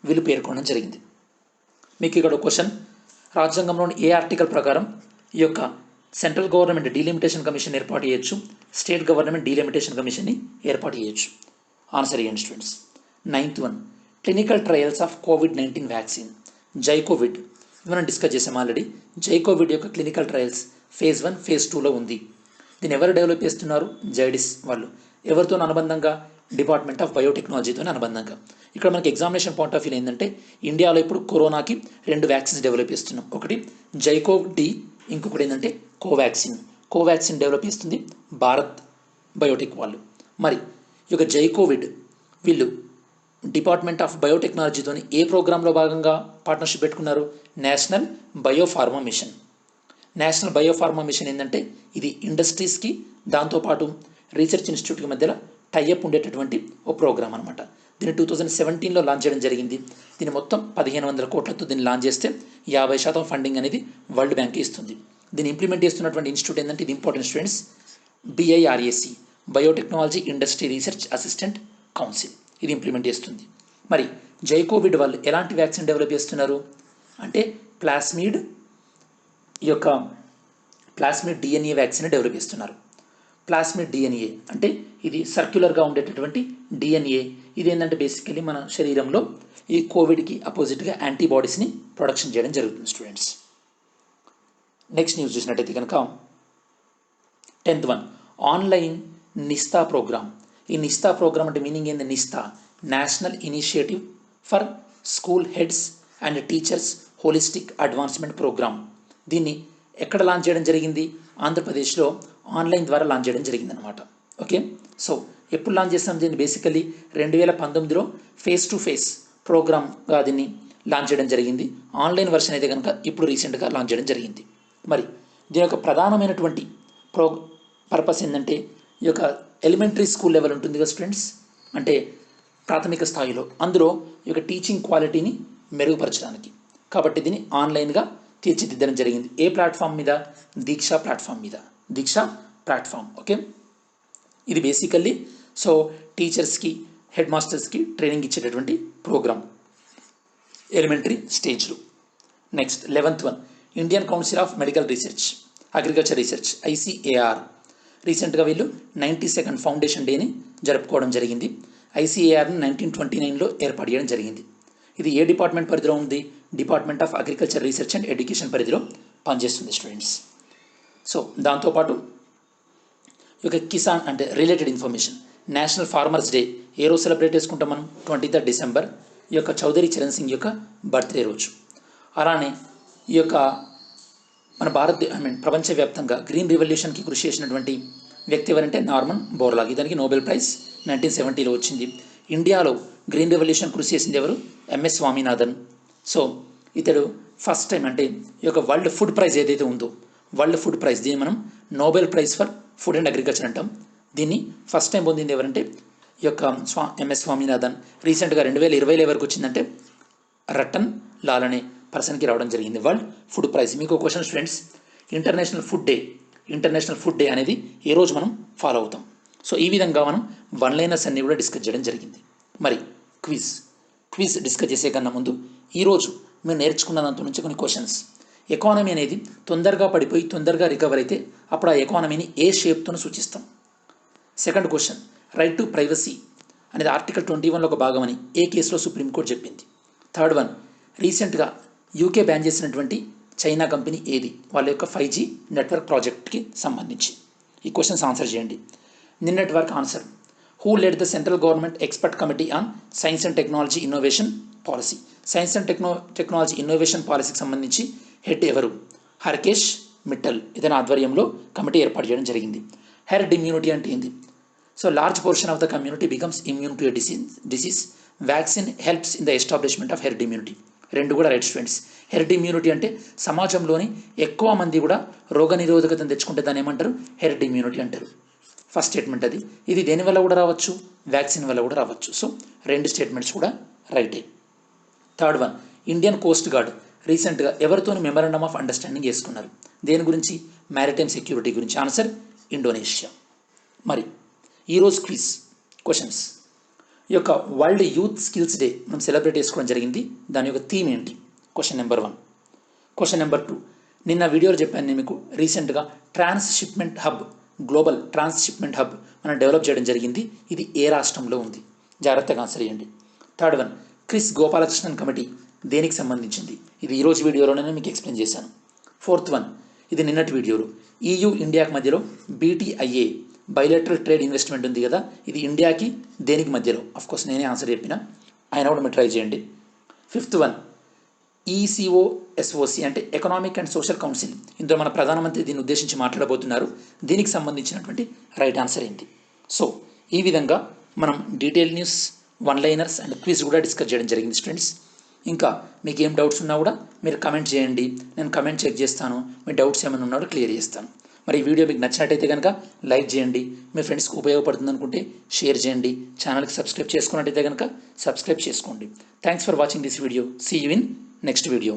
వీళ్ళు పేర్కొనడం జరిగింది. మీకు ఇక్కడ క్వశ్చన్, రాజ్యాంగంలోని ఏ ఆర్టికల్ ప్రకారం ఈ యొక్క సెంట్రల్ గవర్నమెంట్ డీలిమిటేషన్ కమిషన్ ఏర్పాటు చేయొచ్చు, స్టేట్ గవర్నమెంట్ డీలిమిటేషన్ కమిషన్ని ఏర్పాటు చేయొచ్చు? ఆన్సర్ చేయండి students. 9th one, clinical trials of కోవిడ్-19 వ్యాక్సిన్ జైకోవిడ్. మనం డిస్కస్ చేసాం ఆల్రెడీ. జైకోవిడ్ యొక్క క్లినికల్ ట్రయల్స్ phase 1, phase 2లో ఉంది. దీన్ని ఎవరు డెవలప్ చేస్తున్నారు? జైడిస్ వాళ్ళు. ఎవరితో అనుబంధంగా? డిపార్ట్మెంట్ ఆఫ్ బయోటెక్నాలజీతో అనుబంధంగా. ఇక్కడ మనకి ఎగ్జామినేషన్ పాయింట్ ఆఫ్ వ్యూ ఏంటంటే, ఇండియాలో ఇప్పుడు కరోనాకి 2 వ్యాక్సిన్స్ డెవలప్ చేస్తున్నాం. ఒకటి జైకోవ్ డి, ఇంకొకటి ఏంటంటే కోవాక్సిన్. కోవాక్సిన్ డెవలప్ చేస్తుంది భారత్ బయోటెక్ వాళ్ళు. మరి ఈ యొక్క జైకోవిడ్ వీళ్ళు డిపార్ట్మెంట్ ఆఫ్ బయోటెక్నాలజీతోని ఏ ప్రోగ్రాంలో భాగంగా పార్ట్నర్షిప్ పెట్టుకున్నారు? National biopharma mission. National biopharma mission ఏంటంటే ఇది ఇండస్ట్రీస్కి దాంతోపాటు రీసెర్చ్ ఇన్స్టిట్యూట్కి మధ్యలో టైఅప్ ఉండేటటువంటి ఓ ప్రోగ్రామ్ అనమాట. దీన్ని 2017లో లాంచ్ చేయడం జరిగింది. దీన్ని మొత్తం 1500 కోట్లతో దీన్ని లాంచ్ చేస్తే 50% ఫండింగ్ అనేది వరల్డ్ బ్యాంక్ ఇస్తుంది. దీన్ని ఇంప్లిమెంట్ చేస్తున్నటువంటి ఇన్స్టిట్యూట్ ఏంటంటే, ఇది important students, BIRAC, biotechnology industry research assistant council. ఇది ఇంప్లిమెంట్ చేస్తుంది. మరి జైకోవిడ్ వాళ్ళు ఎలాంటి వ్యాక్సిన్ డెవలప్ చేస్తున్నారు అంటే, ప్లాస్మిడ్ DNA వ్యాక్సిన్ డెవలప్ చేస్తున్నారు. ప్లాస్మిడ్ DNA అంటే ఇది సర్క్యులర్గా ఉండేటటువంటి DNA. ఇది ఏంటంటే బేసికలీ మన శరీరంలో ఈ కోవిడ్కి అపోజిట్గా యాంటీబాడీస్ని ప్రొడక్షన్ చేయడం జరుగుతుంది స్టూడెంట్స్. నెక్స్ట్ న్యూస్ చూసినట్టయితే కనుక 10th one, online Nishtha programme. ఈ నిస్తా ప్రోగ్రామ్ అంటే మీనింగ్ ఏంది? Nishtha, national initiative for school heads and teachers holistic advancement programme. దీన్ని ఎక్కడ లాంచ్ చేయడం జరిగింది? ఆంధ్రప్రదేశ్లో ఆన్లైన్ ద్వారా లాంచ్ చేయడం జరిగింది అనమాట. ఓకే, సో ఎప్పుడు లాంచ్ చేస్తాం దీన్ని? బేసికలీ 2019లో ఫేస్ టు ఫేస్ ప్రోగ్రామ్గా దీన్ని లాంచ్ చేయడం జరిగింది. ఆన్లైన్ వర్షన్ అయితే కనుక ఇప్పుడు రీసెంట్గా లాంచ్ చేయడం జరిగింది. మరి దీని యొక్క ప్రధానమైనటువంటి పర్పస్ ఏంటంటే, ఈ యొక్క ఎలిమెంటరీ స్కూల్ లెవెల్ ఉంటుంది కదా స్టూడెంట్స్, అంటే ప్రాథమిక స్థాయిలో, అందులో ఈ యొక్క టీచింగ్ క్వాలిటీని మెరుగుపరచడానికి. కాబట్టి దీన్ని ఆన్లైన్గా తీర్చిదిద్దడం జరిగింది. ఏ ప్లాట్ఫామ్ మీద? దీక్షా ప్లాట్ఫామ్ మీద. దీక్షా ప్లాట్ఫామ్. ఓకే, ఇది బేసికల్లీ సో టీచర్స్కి, హెడ్ మాస్టర్స్కి ట్రైనింగ్ ఇచ్చేటటువంటి ప్రోగ్రామ్ ఎలిమెంటరీ స్టేజ్లో. Next 11th one, Indian council of medical research agriculture research ICAR. రీసెంట్గా వీళ్ళు 92nd ఫౌండేషన్ డేని జరుపుకోవడం జరిగింది. ICARని 1929లో ఏర్పాటు చేయడం జరిగింది. ఇది ఏ డిపార్ట్మెంట్ పరిధిలో ఉంది? Department of agriculture research and education పరిధిలో పనిచేస్తుంది స్టూడెంట్స్. సో దాంతోపాటు ఈ యొక్క కిసాన్ అంటే related information, national farmers day ఏ రోజు సెలబ్రేట్ చేసుకుంటాం మనం? 23rd December. ఈ యొక్క చౌదరి చరణ్ సింగ్ యొక్క బర్త్డే రోజు. అలానే ఈ యొక్క మన ప్రపంచవ్యాప్తంగా గ్రీన్ రివల్యూషన్కి కృషి చేసినటువంటి వ్యక్తి ఎవరంటే నార్మన్ బోర్లాగ్. ఇతనికి నోబెల్ ప్రైజ్ 1970లో వచ్చింది. ఇండియాలో గ్రీన్ రెవల్యూషన్ కృషి చేసింది ఎవరు? MS స్వామినాథన్. సో ఇతడు ఫస్ట్ టైం అంటే ఈ యొక్క వరల్డ్ ఫుడ్ ప్రైజ్ ఏదైతే ఉందో, వరల్డ్ ఫుడ్ ప్రైజ్, దీన్ని మనం Nobel prize for food and agriculture అంటాం. దీన్ని ఫస్ట్ టైం పొందింది ఎవరంటే ఈ యొక్క MS స్వామినాథన్. రీసెంట్గా 2020 ఎవరికి వచ్చిందంటే రతన్ లాల్ అనే పర్సన్కి రావడం జరిగింది వరల్డ్ ఫుడ్ ప్రైజ్. మీకు question students, international food day అనేది ఏ రోజు మనం ఫాలో అవుతాం? సో ఈ విధంగా మనం వన్ లైనర్స్ అన్ని కూడా డిస్కస్ చేయడం జరిగింది. మరి క్విజ్ డిస్కస్ చేసే కన్నా ముందు ఈరోజు మేము నేర్చుకున్న దాంట్లో నుంచి కొన్ని క్వశ్చన్స్. ఎకానమీ అనేది తొందరగా పడిపోయి తొందరగా రికవర్ అయితే అప్పుడు ఆ ఎకానమీని ఏ షేప్తో సూచిస్తాం? Second question, right to privacy అనేది ఆర్టికల్ 21లో ఒక భాగమని ఏ కేసులో సుప్రీంకోర్టు చెప్పింది? థర్డ్ వన్, రీసెంట్గా UK బ్యాన్ చేసినటువంటి చైనా కంపెనీ ఏది? వాళ్ళ యొక్క 5G నెట్వర్క్ ప్రాజెక్ట్కి సంబంధించి. ఈ క్వశ్చన్స్ ఆన్సర్ చేయండి. నిన్నటి వరకు answer, who lead the central government expert committee on science and technology innovation policy? Science and technology innovation పాలసీకి సంబంధించి హెడ్ ఎవరు? హర్కేష్ మిట్టల్. ఇతని ఆధ్వర్యంలో కమిటీ ఏర్పాటు చేయడం జరిగింది. హెర్డ్ ఇమ్యూనిటీ అంటే ఏంది? So large portion of the community becomes immune to a disease. Vaccine helps in the establishment of heard immunity. రెండు కూడా రైట్ స్టూడెంట్స్. హెర్డ్ ఇమ్యూనిటీ అంటే సమాజంలోని ఎక్కువ మంది కూడా రోగనిరోధకతను తెచ్చుకుంటే దాన్ని ఏమంటారు? హెర్డ్ ఇమ్యూనిటీ అంటారు. ఫస్ట్ స్టేట్మెంట్ అది. ఇది దేనివల్ల కూడా రావచ్చు? వ్యాక్సిన్ వల్ల కూడా రావచ్చు. సో రెండు స్టేట్మెంట్స్ కూడా రైటే. Third one, Indian coast guard రీసెంట్గా ఎవరితోని మెమరాండమ్ ఆఫ్ అండర్స్టాండింగ్ చేసుకున్నారు? దేని గురించి? మ్యారిటైమ్ సెక్యూరిటీ గురించి. Answer Indonesia. మరి ఈరోజు క్విజ్ క్వశ్చన్స్. ఈ యొక్క వరల్డ్ యూత్ స్కిల్స్ డే మనం సెలబ్రేట్ చేసుకోవడం జరిగింది. దాని యొక్క థీమ్ ఏంటి? Question number 1. Question number 2. నిన్న వీడియోలో చెప్పాను నేను మీకు రీసెంట్గా transshipment hub, global transshipment hub మనం డెవలప్ చేయడం జరిగింది. ఇది ఏ రాష్ట్రంలో ఉంది? జాగ్రత్తగా ఆన్సర్ చేయండి. Third one, Chris Gopalakrishnan committee దేనికి సంబంధించింది? ఇది ఈరోజు వీడియోలోనే మీకు ఎక్స్ప్లెయిన్ చేశాను. ఫోర్త్ వన్, ఇది నిన్నటి వీడియోలో EU ఇండియాకి మధ్యలో BTIA బైలేటరల్ ట్రేడ్ ఇన్వెస్ట్మెంట్ ఉంది కదా, ఇది ఇండియాకి దేనికి మధ్యలో? అఫ్కోర్స్ నేనే ఆన్సర్ చెప్పిన, ఆయన కూడా మీరు ట్రై చేయండి. ఫిఫ్త్ వన్, ECOSOC అంటే ఎకనామిక్ అండ్ సోషల్ కౌన్సిల్, ఇందులో మన ప్రధానమంత్రి దీన్ని ఉద్దేశించి మాట్లాడబోతున్నారు. దీనికి సంబంధించినటువంటి రైట్ ఆన్సర్ ఏంటి? సో ఈ విధంగా మనం detail news, one liners and quiz కూడా డిస్కస్ చేయడం జరిగింది స్టూడెంట్స్. ఇంకా మీకు ఏం డౌట్స్ ఉన్నా కూడా మీరు కమెంట్ చేయండి, నేను కమెంట్ చెక్ చేస్తాను. మీ డౌట్స్ ఏమైనా ఉన్నాడో క్లియర్ చేస్తాను. మరి ఈ వీడియో మీకు నచ్చినట్టయితే కనుక లైక్ చేయండి, మీ ఫ్రెండ్స్కి ఉపయోగపడుతుంది అనుకుంటే షేర్ చేయండి, ఛానల్కి సబ్స్క్రైబ్ చేసుకున్నట్టయితే కనుక సబ్స్క్రైబ్ చేసుకోండి. Thanks for watching this video. See you in next video.